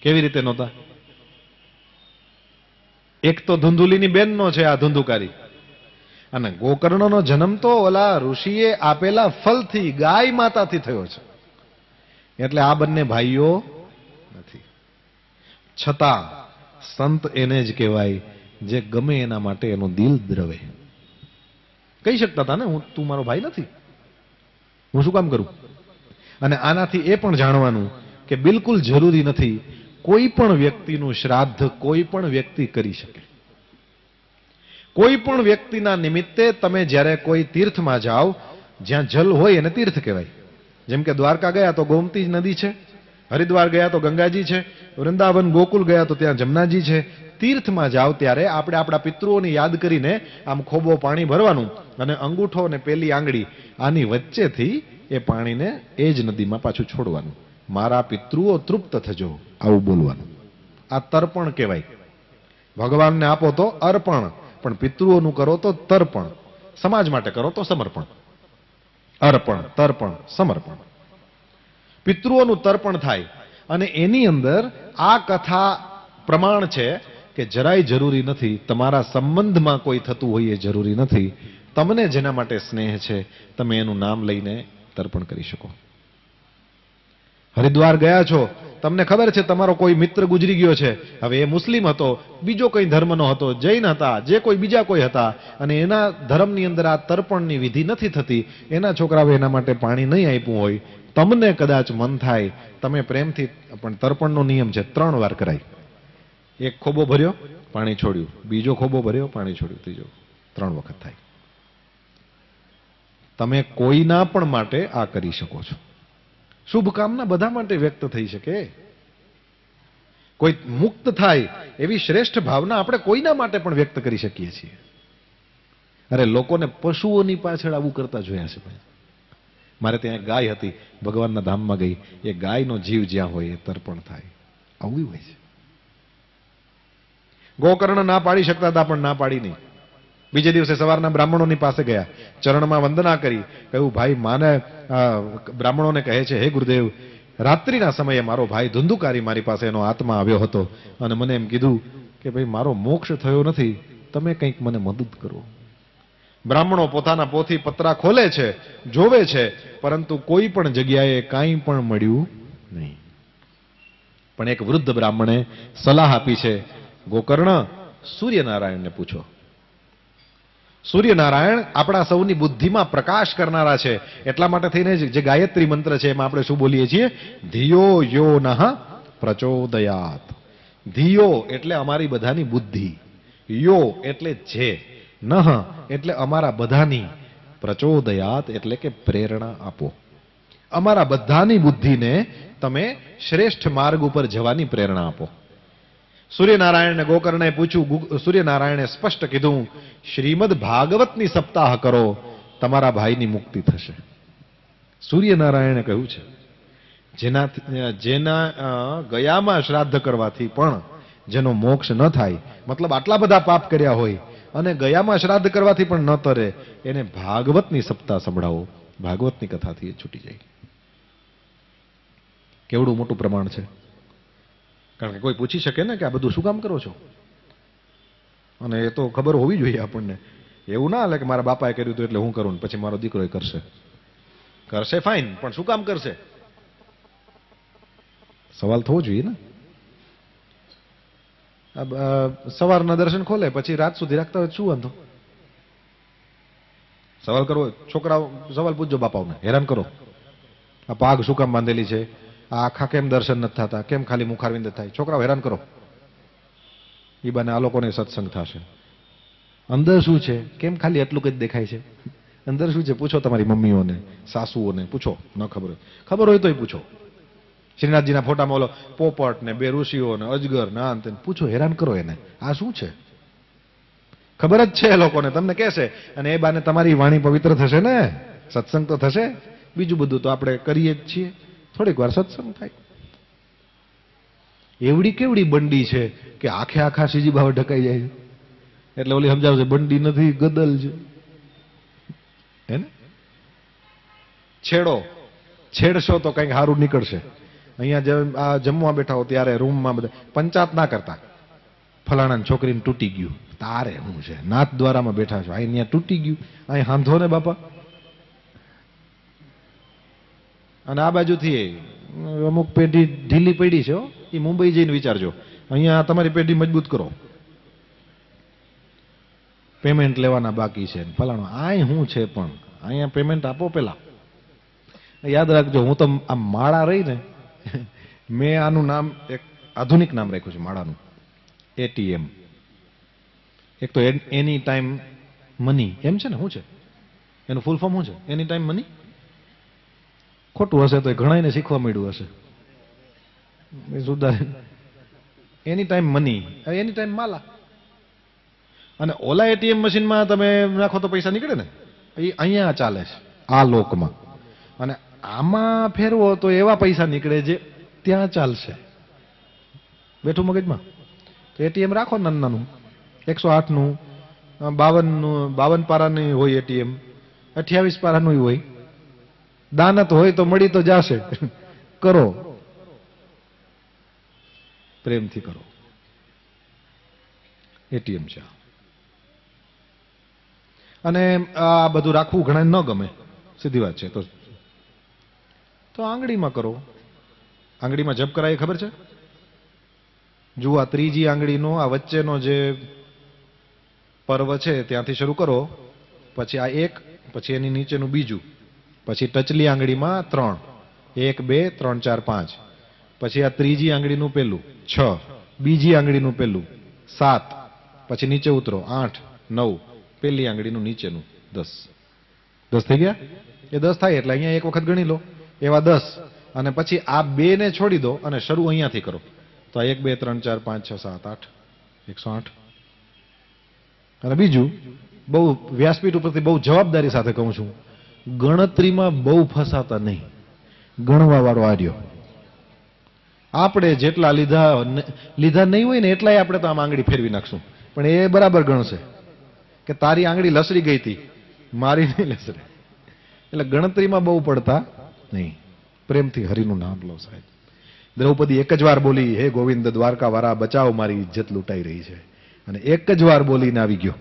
કેવી રીતે નહોતા? એક તો ધુંધુલીની બેનનો છે આ ધુંધુકારી, અને ગોકર્ણનો જન્મ તો ઓલા ઋષિએ આપેલા ફલથી, ગાય માતાથી થયો છે. એટલે આ બંને ભાઈઓ નથી. છતાં સંત એને જ કહેવાય જે ગમે એના માટે એનું દિલ દ્રવે. કહી શકતા હતા ને, તું મારો ભાઈ નથી, હું શું કામ કરું? અને આનાથી એ પણ જાણવાનું કે બિલકુલ જરૂરી નથી કોઈ પણ વ્યક્તિનું શ્રાદ્ધ કોઈ પણ વ્યક્તિ કરી શકે. કોઈ પણ વ્યક્તિના નિમિત્તે તમે જ્યારે કોઈ તીર્થમાં જાઓ, જ્યાં જલ હોય એને તીર્થ કહેવાય. જેમ કે દ્વારકા ગયા તો ગોમતી નદી છે, હરિદ્વાર ગયા તો ગંગાજી છે, વૃંદાવન ગોકુલ ગયા તો ત્યાં જમનાજી છે. તીર્થમાં જાઓ ત્યારે આપણે આપણા પિતૃઓની યાદ કરીને આમ ખોબો પાણી ભરવાનું, અને અંગૂઠો અને પેલી આંગળી આની વચ્ચેથી એ પાણીને એ જ નદીમાં પાછું છોડવાનું. મારા પિતૃઓ તૃપ્ત થજો, આવું બોલવાનું. આ તર્પણ કહેવાય. ભગવાનને આપો તો અર્પણ, પણ પિતૃઓનું કરો તો તર્પણ, સમાજ માટે કરો તો સમર્પણ. અર્પણ, તર્પણ, સમર્પણ. પિતૃઓનું તર્પણ થાય, અને એની અંદર આ કથા પ્રમાણ છે કે જરાય જરૂરી નથી, તમારા સંબંધમાં કોઈ થતું હોય એ જરૂરી નથી. તમને જેના માટે સ્નેહ છે તમે એનું નામ લઈને તર્પણ કરી શકો. હરિદ્વાર ગયા છો, તમને ખબર છે તમારો કોઈ મિત્ર ગુજરી ગયો છે, હવે એ મુસ્લિમ હતો, બીજો કોઈ ધર્મનો હતો, જૈન હતા, જે કોઈ બીજા કોઈ હતા, અને એના ધર્મની અંદર આ તર્પણની વિધિ નથી થતી, એના છોકરાએ એના માટે પાણી નહીં આપ્યું હોય, તમને કદાચ મન થાય તમે પ્રેમથી, પણ તર્પણનો નિયમ છે 3 વાર કરાય. એક ખોબો ભર્યો, પાણી છોડ્યું, બીજો ખોબો ભર્યો, પાણી છોડ્યું, ત્રીજો, 3 વખત થાય. તમે કોઈના પણ માટે આ કરી શકો છો. શુભકામના બધા માટે વ્યક્ત થઈ શકે. કોઈ મુક્ત થાય એવી શ્રેષ્ઠ ભાવના આપણે કોઈના માટે પણ વ્યક્ત કરી શકીએ છીએ. અરે લોકોને પશુઓની પાછળ આવું કરતા જોયા છે ભાઈ. મારે ત્યાં એક ગાય હતી, ભગવાનના ધામમાં ગઈ, એ ગાયનો જીવ જ્યાં હોય એ તર્પણ થાય, આવું હોય છે. ગોકર્ણ ના પાડી શકતા હતા પણ ના પાડી નહીં. બીજે દિવસે સવારના બ્રાહ્મણોની પાસે ગયા, ચરણમાં વંદના કરી, કહ્યું ભાઈ માને, બ્રાહ્મણોને કહે છે, હે ગુરુદેવ, રાત્રિના સમયે મારો ભાઈ ધુંધુકારી મારી પાસે એનો આત્મા આવ્યો હતો અને મને એમ કીધું કે ભાઈ મારો મોક્ષ થયો નથી, તમે કંઈક મને મદદ કરો. બ્રાહ્મણો પોતાના પોથી પત્રા ખોલે છે, જોવે છે, પરંતુ કોઈ પણ જગ્યાએ કાંઈ પણ મળ્યું નહીં. પણ એક વૃદ્ધ બ્રાહ્મણે સલાહ આપી છે, ગોકર્ણ સૂર્યનારાયણને પૂછો. સૂર્યનારાયણ આપણા સૌની બુદ્ધિમાં પ્રકાશ કરનારા છે. એટલા માટે થઈને જે ગાયત્રી મંત્ર છે એમાં આપણે શું બોલીએ છીએ? ધિયો યો નઃ પ્રચોદયાત. ધિયો એટલે અમારી બધાની બુદ્ધિ, યો એટલે જે, નઃ એટલે અમારા બધાની, પ્રચોદયાત એટલે કે પ્રેરણા આપો. અમારા બધાની બુદ્ધિને તમે શ્રેષ્ઠ માર્ગ ઉપર જવાની પ્રેરણા આપો. સૂર્યનારાયણને ગોકર્ણે પૂછ્યું, સૂર્યનારાયણે સ્પષ્ટ કીધું, શ્રીમદ ભાગવતની સપ્તાહ કરો, તમારા ભાઈની મુક્તિ થશે. સૂર્યનારાયણે કહ્યું છે જેના ગયામાં શ્રાદ્ધ કરવાથી પણ જેનો મોક્ષ ન થાય, મતલબ આટલા બધા પાપ કર્યા હોય અને ગયામાં શ્રાદ્ધ કરવાથી પણ ન તરે, એને ભાગવતની સપ્તાહ સંભળાવો, ભાગવતની કથાથી એ છૂટી જાય. કેવડું મોટું પ્રમાણ છે. કારણ કે કોઈ પૂછી શકે ને કે આ બધું શું કામ કરો છો? અને એ તો ખબર હોવી જોઈએ આપણને. એવું ના હાલે કે મારા બાપાએ કર્યું હતું એટલે હું કરું ને પછી મારો દીકરો એ કરશે. કરશે ફાઇન, પણ શું કામ કરશે? સવાલ થવો જોઈએ ને. સવારના દર્શન ખોલે પછી રાત સુધી રાખતા હોય શું વાંધો? સવાલ કરવો, છોકરાઓ સવાલ પૂછજો બાપાઓને, હેરાન કરો. આ પાઘ શું કામ બાંધેલી છે, આ આખા કેમ દર્શન નથી થતા, કેમ ખાલી મુખારવિંદ થાય? છોકરાઓ હેરાન કરો. એ બાને આ લોકોને સત્સંગ થશે. અંદર શું છે, કેમ ખાલી એટલું જ દેખાય છે? અંદર શું છે પૂછો તમારી મમ્મીઓને, સાસુઓને પૂછો. ન ખબર હોય, ખબર હોય તોય પૂછો. શ્રીનાથજીના ફોટામાં ઓલો પોપટ ને બે ઋષિઓ ને અજગર ને અંત પૂછો, હેરાન કરો એને. આ શું છે? ખબર જ છે એ લોકોને, તમને કહેશે. અને એ બાને તમારી વાણી પવિત્ર થશે ને, સત્સંગ તો થશે. બીજું બધું તો આપણે કરીએ જ છીએ. થોડીક વાર સત્સંગ થાય. એવડી કેવડી બંડી છે કે આખે આખા શ્રીજી બાવા ઢકાઈ જાય છે. એટલે ઓલી સમજાવશે બંડી નથી, ગદલ છે. હે ને? છેડશો તો કંઈક સારું નીકળશે. અહીંયા આ જમવા બેઠા હો ત્યારે રૂમમાં બધા પંચાત ના કરતા. ફલાણા છોકરીને તૂટી ગયું, તારે શું છે? નાથ દ્વારામાં બેઠા છો, અહીંયા તૂટી ગયું, અહીં હાંધો ને બાપા. અને આ બાજુથી અમુક પેઢી ઢીલી પડી છે. એ મુંબઈ જઈને વિચારજો. અહીંયા તમારી પેઢી મજબૂત કરો. પેમેન્ટ લેવાના બાકી છે ફલાણો, આય શું છે? પણ અહીંયા પેમેન્ટ આપો પેલા. યાદ રાખજો, હું તો આ માળા રહી ને, મેં આનું નામ એક આધુનિક નામ રાખ્યું છે માળાનું, એટીએમ. એક તો એની ટાઈમ મની એમ છે ને, શું છે એનું ફૂલ ફોર્મ? શું છે એની ટાઈમ મની? ખોટું હશે તો ઘણાને શીખવા મળ્યું હશે. સુધારે એની ટાઈમ મની, એની ટાઈમ માલા. અને ઓલા એટીએમ મશીનમાં તમે નાખો તો પૈસા નીકળે ને, એ અહીંયા ચાલે છે આ લોકમાં. અને આમાં ફેરવો તો એવા પૈસા નીકળે જે ત્યાં ચાલશે. બેઠું મગજમાં. તો એટીએમ રાખો નાનું નાનું, 108નું, 52 પારાનું હોય એટીએમ, 28 પારાનું હોય. દાનત હોય તો મળી તો જશે. કરો, પ્રેમથી કરો. એટીએમ છે. અને આ બધું રાખવું ઘણા ન ગમે, સીધી વાત છે. તો આંગળીમાં કરો. આંગળીમાં જપ કરાય ખબર છે? જુઓ, આ ત્રીજી આંગળીનો આ વચ્ચેનો જે પર્વ છે ત્યાંથી શરૂ કરો, પછી આ એક, પછી એની નીચેનું બીજું, પછી ટચલી આંગળીમાં 3, 1 2 3 4 5, પછી આ ત્રીજી આંગળીનું પેલું 6, બીજી આંગળીનું પેલું 7, પછી નીચે ઉતરો 8 9, પેલી આંગળીનું નીચેનું 10. 10 થઈ ગયા? એ 10 થાય એટલે અહીંયા એક વખત ગણી લો, એવા 10. અને પછી આ બે ને છોડી દો અને શરૂ અહીંયાથી કરો. તો 1 2 3 4 5 6 7 8, 108. અને બીજું, બહુ વ્યાસપીઠ ઉપરથી બહુ જવાબદારી સાથે કહું છું, ગણતરીમાં બહુ ફસાતા નહીં. ગણવા વાળો આર્યો. આપણે જેટલા લીધા નહીં હોય ને એટલાય આપણે તો આમ આંગળી ફેરવી નાખશું, પણ એ બરાબર ગણશે કે તારી આંગળી લસરી ગઈ હતી, મારી નહીં લસરે. એટલે ગણતરીમાં બહુ પડતા નહીં. પ્રેમથી હરિનું નામ લો સાહેબ. દ્રૌપદી એક જ વાર બોલી, હે ગોવિંદ દ્વારકા વાળા બચાવ, મારી ઇજ્જત લૂંટાઈ રહી છે. અને એક જ વાર બોલીને આવી ગયો.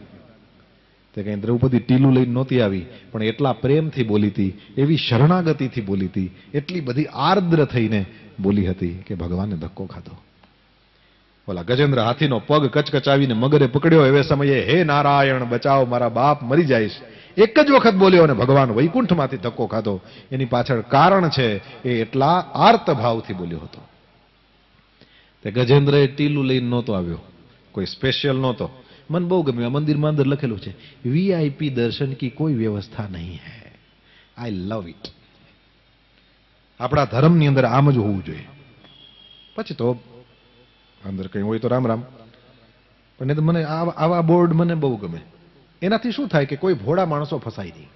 તે કઈ દ્રૌપદી ટીલું લઈને નહોતી આવી, પણ એટલા પ્રેમથી બોલી હતી, એવી શરણાગતિથી બોલી હતી, એટલી બધી આર્દ્ર થઈને બોલી હતી કે ભગવાને ધક્કો ખાધો. ઓલા ગજેન્દ્ર હાથીનો પગ કચકચાવીને મગરે પકડ્યો, એવે સમયે હે નારાયણ બચાવ, મારા બાપ મરી જાઈશ, એક જ વખત બોલ્યો અને ભગવાન વૈકુંઠમાંથી ધક્કો ખાધો. એની પાછળ કારણ છે, એ એટલા આર્ત ભાવથી બોલ્યો હતો. તે ગજેન્દ્રએ ટીલું લઈને નહોતો આવ્યો, કોઈ સ્પેશિયલ નહોતો. મને બહુ ગમ્યું, આ મંદિરમાં અંદર લખેલું છે, વીઆઈપી દર્શન કી કોઈ વ્યવસ્થા નહીં હૈ. આઈ લવ ઇટ. આપણા ધર્મની અંદર આમ જ હોવું જોઈએ. પછી તો અંદર કંઈ હોય તો રામ રામ. પણ મને આવા બોર્ડ મને બહુ ગમે. એનાથી શું થાય કે કોઈ ભોળા માણસો ફસાય નહીં.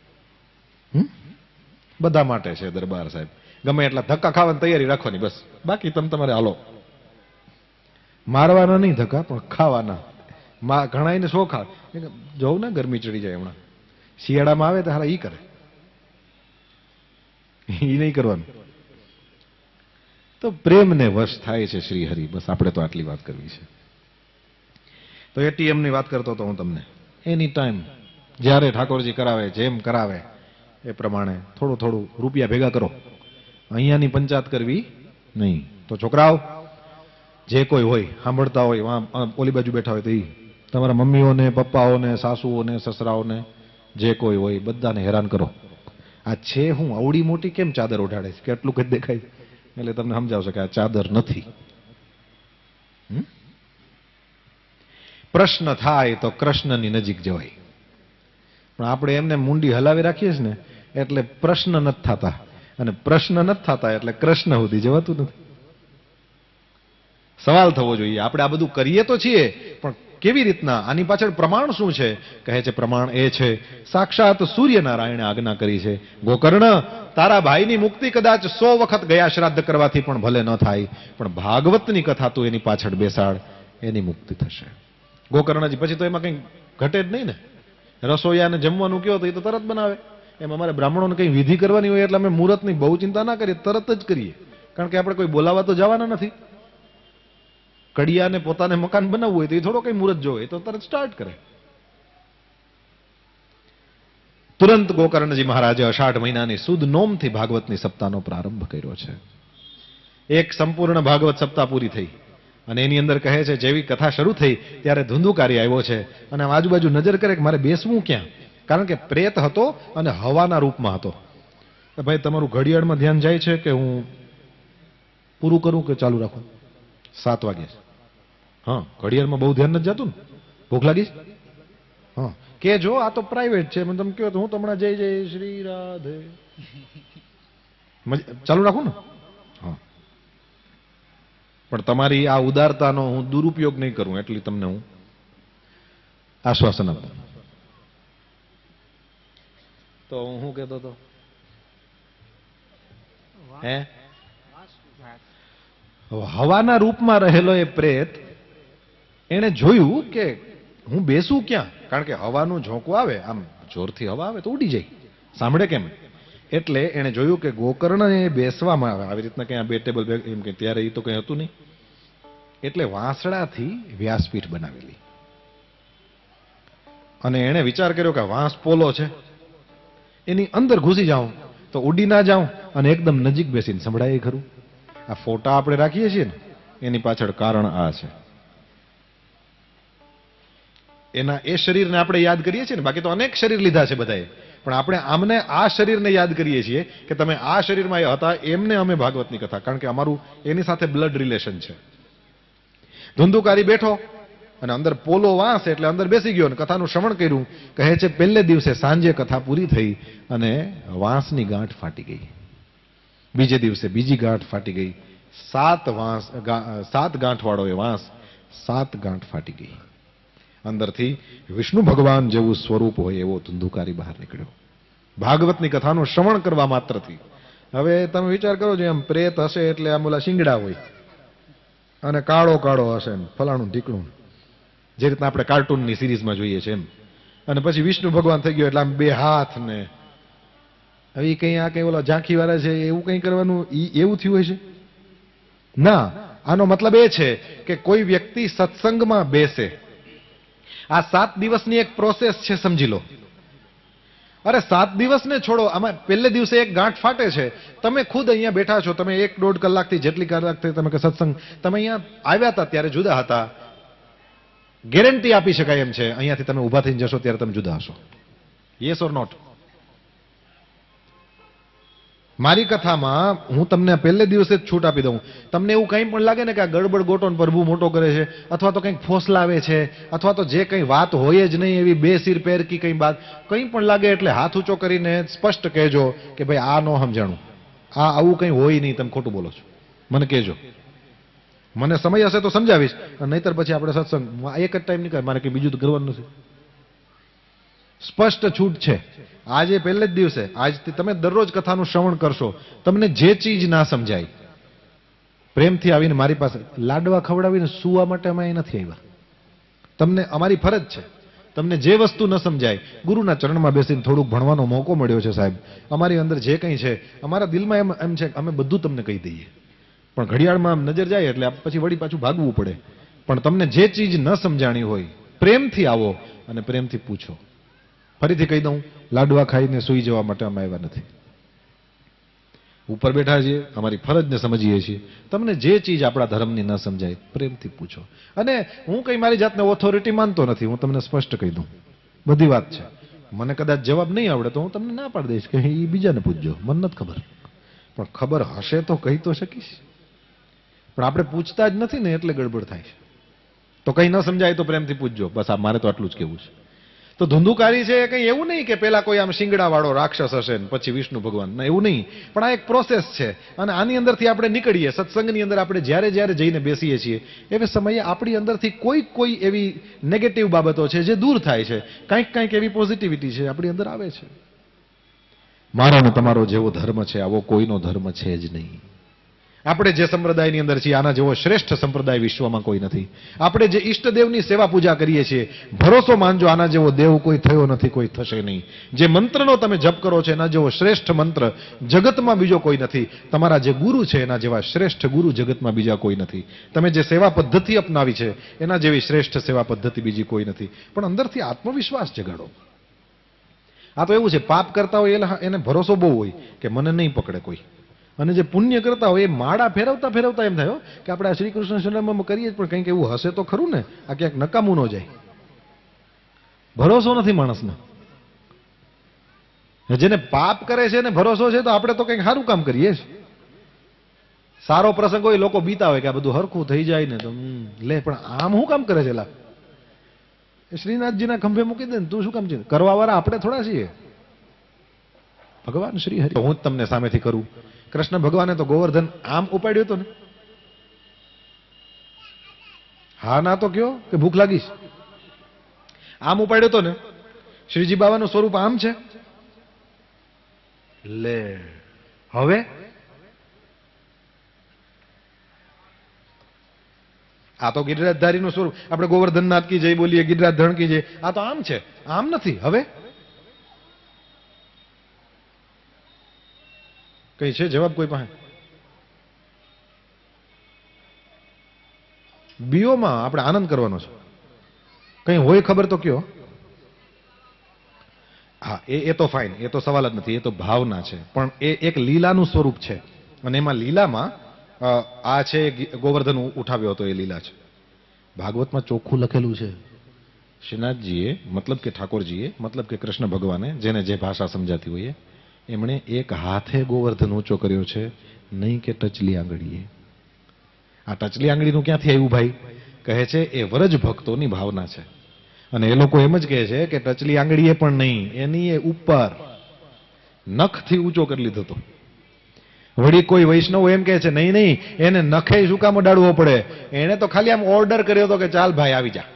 બધા માટે છે દરબાર સાહેબ. ગમે એટલા ધક્કા ખાવાની તૈયારી રાખવાની બસ, બાકી તમે તમારે હાલો. મારવાના નહીં ધક્કા, પણ ખાવાના. ઘણા એને શોખ આવે. જોઉં ને ગરમી ચડી જાય હમણાં, શિયાળામાં આવે તો હારા ઈ કરે, ઈ નહીં કરવાનું. તો પ્રેમને વશ થાય છે શ્રી હરિ. બસ આપણે તો આટલી વાત કરવી છે. તો એટીએમ ની વાત કરતો હતો હું તમને. એની ટાઈમ જ્યારે ઠાકોરજી કરાવે, જેમ કરાવે એ પ્રમાણે થોડું થોડું રૂપિયા ભેગા કરો. અહીંયાની પંચાયત કરવી નહીં. તો છોકરાઓ જે કોઈ હોય સાંભળતા હોય, ઓલી બાજુ બેઠા હોય, તો એ તમારા મમ્મીઓને, પપ્પાઓને, સાસુઓને, સસરાઓને, જે કોઈ હોય બધાને હેરાન કરો. આ છે હું આવડી મોટી કેમ ચાદર ઓઢાડે છે, કેટલું કઈ દેખાય, એટલે તમને સમજાવશે કે આ ચાદર નથી. પ્રશ્ન થાય તો કૃષ્ણની નજીક જવાય, પણ આપણે એમને મુંડી હલાવી રાખીએ છીએ ને એટલે પ્રશ્ન નથી થતા, અને પ્રશ્ન નથી થતા એટલે કૃષ્ણ સુધી જવાતું નથી. સવાલ થવો જોઈએ, આપણે આ બધું કરીએ તો છીએ, પણ કેવી રીતના, આની પાછળ પ્રમાણ શું છે? કહે છે પ્રમાણ એ છે, સાક્ષાત સૂર્યનારાયણે આજ્ઞા કરી છે, ગોકર્ણ તારા ભાઈની મુક્તિ કદાચ 100 વખત ગયા શ્રાદ્ધ કરવાથી પણ ભલે ન થાય, પણ ભાગવતની કથા તું એની પાછળ બેસાડ, એની મુક્તિ થશે. ગોકર્ણજી પછી તો એમાં કંઈ ઘટે જ નહીં ને. રસોઈયાને જમવાનું કયો તો એ તો તરત બનાવે. એમ અમારે બ્રાહ્મણોને કંઈ વિધિ કરવાની હોય એટલે અમે મુહૂર્તની બહુ ચિંતા ના કરીએ, તરત જ કરીએ, કારણ કે આપણે કોઈ બોલાવવા તો જવાના નથી. કડિયાને પોતાને મકાન બનાવવું હોય તો એ થોડો કઈ મુહૂર્ત જોવે, તો તરત સ્ટાર્ટ કરે. તુરંત ગોકર્ણજી મહારાજે અષાઢ મહિનાની સુદ નોમથી ભાગવતની સપ્તાહનો પ્રારંભ કર્યો છે. એક સંપૂર્ણ ભાગવત સપ્તાહ પૂરી થઈ, અને એની અંદર કહે છે જેવી કથા શરૂ થઈ ત્યારે ધુંધુકારી આવ્યો છે, અને આજુબાજુ નજર કરે કે મારે બેસવું ક્યાં, કારણ કે પ્રેત હતો અને હવાના રૂપમાં હતો. ભાઈ તમારું ઘડિયાળમાં ધ્યાન જાય છે કે હું પૂરું કરું કે ચાલુ રાખું? 7 વાગે. હા, ઘડિયાળમાં બહુ ધ્યાન નથી જતું ને? ભૂખ લાગી? હા, કે જો આ તો પ્રાઇવેટ છે, મને તમે કહો તો હું તમને જય જય શ્રી રાધે ચાલુ રાખું ને? હા, પણ તમારી આ ઉદારતાનો હું દુરુપયોગ નહીં કરું, એટલી તમને હું આશ્વાસન આપું. તો હું શું કહેતો હતો? હે, હવાના રૂપમાં રહેલો એ પ્રેત એને જોયું કે હું બેસું ક્યાં, કારણ કે હવાનું ઝોંકું આવે, આમ જોરથી હવા આવે તો ઉડી જાય, સાંભળે કેમ? એટલે એને જોયું કે ગોકર્ણને બેસવામાં આવે આવી રીતના કંઈ બે ટેબલ એમ કે ત્યારે એ તો કંઈ હતું નહીં, એટલે વાંસળાથી વ્યાસપીઠ બનાવેલી. અને એણે વિચાર કર્યો કે વાંસ પોલો છે, એની અંદર ઘૂસી જાઉં તો ઉડી ના જાઉં, અને એકદમ નજીક બેસીને સંભળાય ખરું. આ ફોટા આપણે રાખીએ છીએ ને એની પાછળ કારણ આ છે. એના એ શરીરને આપણે યાદ કરીએ છીએ ને, બાકી તો અનેક શરીર લીધા છે બધાએ, પણ આપણે આમને આ શરીરને યાદ કરીએ છીએ કે તમે આ શરીરમાં હતા, એમને અમે ભાગવતની કથા, કારણ કે અમારું એની સાથે બ્લડ રિલેશન છે. ધુંધુકારી બેઠો અને અંદર પોલો વાંસ એટલે અંદર બેસી ગયો અને કથાનું શ્રવણ કર્યું. કહે છે પહેલે દિવસે સાંજે કથા પૂરી થઈ અને વાંસની ગાંઠ ફાટી ગઈ. બીજે દિવસે બીજી ગાંઠ ફાટી ગઈ. 7 ગાંઠ વાળો એ વાંસ 7 ગાંઠ ફાટી ગઈ. અંદરથી વિષ્ણુ ભગવાન જેવું સ્વરૂપ હોય એવો ધુંધુકારી બહાર નીકળ્યો, ભાગવતની કથાનું શ્રવણ કરવા માત્રથી. હવે તમે વિચાર કરો છો, એમ પ્રેત હશે એટલે આમ ઓલા શિંગડા હોય અને કાળો કાળો હશે, ફલાણું ઢીકણું, જે રીતના આપણે કાર્ટૂનની સિરીઝમાં જોઈએ છે એમ. અને પછી વિષ્ણુ ભગવાન થઈ ગયો એટલે આમ 2 હાથ ને, હવે કઈ આ કઈ ઓલા ઝાંખી વાળા છે એવું કઈ કરવાનું એવું થયું હોય છે ના. આનો મતલબ એ છે કે કોઈ વ્યક્તિ સત્સંગમાં બેસે, આ 7 દિવસની એક પ્રોસેસ છે, સમજી લો. અરે 7 દિવસને છોડો, આમાં પહેલે દિવસે એક ગાંઠ ફાટે છે, તમે ખુદ અહીંયા બેઠા છો, તમે 1-1.5 કલાકથી જેટલી કલાકથી તમે સત્સંગ તમે અહીંયા આવ્યા હતા ત્યારે જુદા હતા, ગેરંટી આપી શકાય એમ છે અહીંયાથી તમે ઊભા થઈને જશો ત્યારે તમે જુદા હશો. Yes or not? મારી કથામાં હું તમને પહેલે દિવસે જ છૂટ આપી દઉં. તમને એવું કંઈ પણ લાગે ને કે આ ગડબડ ગોટો પ્રભુ મોટો કરે છે, અથવા તો કંઈક ફોસલાવે છે, અથવા તો જે કંઈ વાત હોય જ નહીં એવી બે સિર પેર કી કંઈ વાત કંઈ પણ લાગે એટલે હાથ ઊંચો કરીને સ્પષ્ટ કહેજો કે ભાઈ આ નો સમજાણું, આ આવું કંઈ હોય નહીં, તમે ખોટું બોલો છો, મને કહેજો. મને સમય હશે તો સમજાવીશ, નહીતર પછી આપણે સત્સંગ એક જ ટાઈમ નીકળે, મારે કંઈ બીજું તો કરવાનું નથી. સ્પષ્ટ છૂટ છે. આજે પહેલે જ દિવસે, આજથી તમે દરરોજ કથાનું શ્રવણ કરશો, તમને જે ચીજ ના સમજાય પ્રેમથી આવીને મારી પાસે લાડવા ખવડાવીને સુવા માટે અમે અહીં નથી આવ્યા. તમને અમારી ફરજ છે, તમને જે વસ્તુ ન સમજાય ગુરુના ચરણમાં બેસીને થોડુંક ભણવાનો મોકો મળ્યો છે સાહેબ. અમારી અંદર જે કંઈ છે, અમારા દિલમાં એમ છે અમે બધું તમને કહી દઈએ, પણ ઘડિયાળમાં નજર જાય એટલે પછી વળી પાછું ભાગવું પડે. પણ તમને જે ચીજ ન સમજાણી હોય પ્રેમથી આવો અને પ્રેમથી પૂછો. ફરીથી કહી દઉં, લાડવા ખાઈને સૂઈ જવા માટે અમે આવ્યા નથી. ઉપર બેઠા છીએ, અમારી ફરજને સમજીએ છીએ. તમને જે ચીજ આપણા ધર્મની ન સમજાય પ્રેમથી પૂછો. અને હું કઈ મારી જાતને ઓથોરિટી માનતો નથી, હું તમને સ્પષ્ટ કહી દઉં, બધી વાત છે. મને કદાચ જવાબ નહીં આવડે તો હું તમને ના પાડી દઈશ કે એ બીજાને પૂછજો, મને નથી ખબર. પણ ખબર હશે તો કહી તો શકીશ. પણ આપણે પૂછતા જ નથી ને એટલે ગડબડ થાય છે. તો કંઈ ન સમજાય તો પ્રેમથી પૂછજો. બસ આ મારે તો આટલું જ કહેવું છે. તો ધુંધુકારી છે કંઈ એવું નહીં કે પેલા કોઈ આમ શિંગડાવાળો રાક્ષસ હશે ને પછી વિષ્ણુ ભગવાન, ના એવું નહીં. પણ આ એક પ્રોસેસ છે અને આની અંદરથી આપણે નીકળીએ. સત્સંગની અંદર આપણે જ્યારે જ્યારે જઈને બેસીએ છીએ એવે સમયે આપણી અંદરથી કોઈ એવી નેગેટિવ બાબતો છે જે દૂર થાય છે, કંઈક એવી પોઝિટિવિટી છે આપણી અંદર આવે છે. મારો ને તમારો જેવો ધર્મ છે આવો કોઈનો ધર્મ છે જ નહીં. આપણે જે સંપ્રદાયની અંદર છીએ આના જેવો શ્રેષ્ઠ સંપ્રદાય વિશ્વમાં કોઈ નથી. આપણે જે ઈષ્ટદેવની સેવા પૂજા કરીએ છીએ, ભરોસો માનજો આના જેવો દેવ કોઈ થયો નથી, કોઈ થશે નહીં. જે મંત્રનો તમે જપ કરો છો એના જેવો શ્રેષ્ઠ મંત્ર જગતમાં બીજો કોઈ નથી. તમારા જે ગુરુ છે એના જેવા શ્રેષ્ઠ ગુરુ જગતમાં બીજા કોઈ નથી. તમે જે સેવા પદ્ધતિ અપનાવી છે એના જેવી શ્રેષ્ઠ સેવા પદ્ધતિ બીજી કોઈ નથી. પણ અંદરથી આત્મવિશ્વાસ જગાડો. આ તો એવું છે, પાપ કરતા હોય એને ભરોસો બહુ હોય કે મને નહીં પકડે કોઈ. અને જે પુણ્ય કરતા હોય એ માળા ફેરવતા ફેરવતા એમ થયો કે આપણે આ શ્રી કૃષ્ણ શરણમાં કરીએ પણ કંઈક એવું હશે તો ખરું ને, આ ક્યાંક નકામું ન જાય. ભરોસો નથી માણસને. જેને પાપ કરે છે ને ભરોસો છે તો આપણે તો કંઈક સારું કામ કરીએ છીએ. સારો પ્રસંગ હોય લોકો બીતા હોય કે આ બધું હરખું થઈ જાય ને તો લે, પણ આમ શું કામ કરે છે લા? શ્રીનાથજીના ખંભે મૂકી દે ને તું શું કામ છે? કરવા વાળા આપણે થોડા છીએ. ભગવાન શ્રી હરિ. હું જ તમને સામેથી કરું. કૃષ્ણ ભગવાને તો ગોવર્ધન આમ ઉપાડ્યો હતો ને. હા ના તો કયો કે ભૂખ લાગીશ. આમ ઉપાડ્યો હતો ને. શ્રીજી બાબાનું સ્વરૂપ આમ છે. લે હવે આ તો ગિરિરાજધારીનું સ્વરૂપ. આપણે ગોવર્ધનનાથ કી જય બોલીએ, ગિરિરાજધણ કી જય. આ તો આમ છે, આમ નથી. હવે કઈ છે જવાબ કોઈ પાસે? બીઓમાં આપણે આનંદ કરવાનો છે. કઈ હોય ખબર તો કયો? હા એ તો ફાઇન, એ તો સવાલ જ નથી, એ તો ભાવના છે. પણ એ એક લીલાનું સ્વરૂપ છે અને એમાં લીલામાં આ છે ગોવર્ધન ઉઠાવ્યો હતો એ લીલા છે. ભાગવતમાં ચોખ્ખું લખેલું છે. શ્રીનાથજીએ મતલબ કે ઠાકોરજીએ મતલબ કે કૃષ્ણ ભગવાને, જેને જે ભાષા સમજાતી હોય, એમણે એક હાથે ગોવર્ધન ઊંચો કર્યો છે, નહીં કે ટચલી આંગળીએ. આ ટચલી આંગળીનું ક્યાંથી આવ્યું ભાઈ? કહે છે એ વ્રજ ભક્તોની ભાવના છે. અને એ લોકો એમ જ કહે છે કે ટચલી આંગળીએ પણ નહીં, એની એ ઉપર નખથી ઊંચો કરી લીધો હતો. વળી કોઈ વૈષ્ણવ એમ કહે છે નહીં એને નખે શું કામ અડાડવો પડે? એને તો ખાલી આમ ઓર્ડર કર્યો હતો કે ચાલ ભાઈ આવી જા.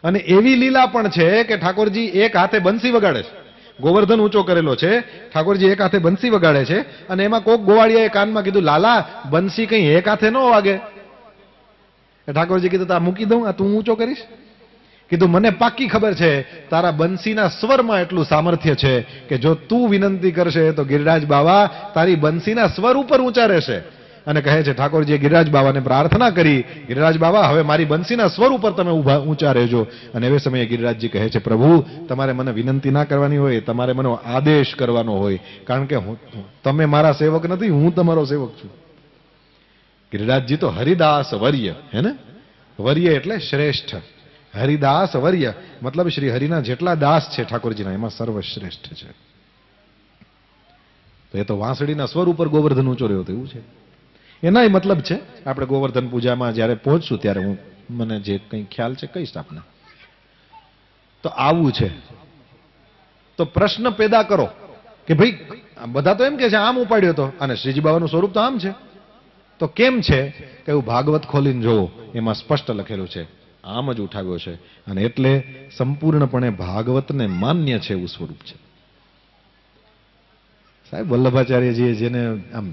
અને એવી લીલા પણ છે કે ઠાકોરજી એક હાથે બંસી વગાડે છે. ગોવર્ધન ઊંચો કરેલો છે, ઠાકોરજી એક હાથે બંસી વગાડે છે. અને એમાં કોક ગોવાળિયાએ કાનમાં કીધું લાલા બંસી કઈ એક હાથે ન વાગે. ઠાકોરજી કીધું આ મૂકી દઉં, આ તું ઊંચો કરીશ? કીધું મને પાક્કી ખબર છે તારા બંસીના સ્વરમાં એટલું સામર્થ્ય છે કે જો તું વિનંતી કરશે તો ગિરિરાજ બાવા તારી બંસીના સ્વર ઉપર ઊંચા રહેશે. અને કહે છે ઠાકોરજીએ ગિરિરાજ બાવાને પ્રાર્થના કરી, ગિરિરાજ બાવા હવે મારી બંસીના સ્વર ઉપર તમે ઊંચા રહેજો. અને એ સમયે ગિરિરાજજી કહે છે પ્રભુ તમારે મને વિનંતી ના કરવાની હોય, તમારે મને આદેશ કરવાનો હોય, કારણ કે તમે મારા સેવક નથી, હું તમારો સેવક છું. ગિરિરાજજી તો હરિદાસ વર્ય હે ને. વર્ય એટલે શ્રેષ્ઠ. હરિદાસ વર્ય મતલબ શ્રી હરિના જેટલા દાસ છે ઠાકોરજીના એમાં સર્વશ્રેષ્ઠ છે. તો એ તો વાંસળીના સ્વર ઉપર ગોવર્ધન ઊંચો રહ્યો હતો એવું છે. એનાય મતલબ છે. આપણે ગોવર્ધન પૂજામાં જ્યારે પહોંચશું ત્યારે હું મને જે કંઈ ખ્યાલ છે કહીશ આપને. તો આવું છે. તો પ્રશ્ન પેદા કરો કે ભાઈ બધા તો એમ કે છે આમ ઉપાડ્યો હતો અને શ્રીજી બાબાનું સ્વરૂપ તો આમ છે. તો કેમ છે કે એવું ભાગવત ખોલીને જોવો, એમાં સ્પષ્ટ લખેલું છે આમ જ ઉઠાવ્યો છે. અને એટલે સંપૂર્ણપણે ભાગવતને માન્ય છે એવું સ્વરૂપ છે. સાહેબ વલ્લભાચાર્યજીએ જેને આમ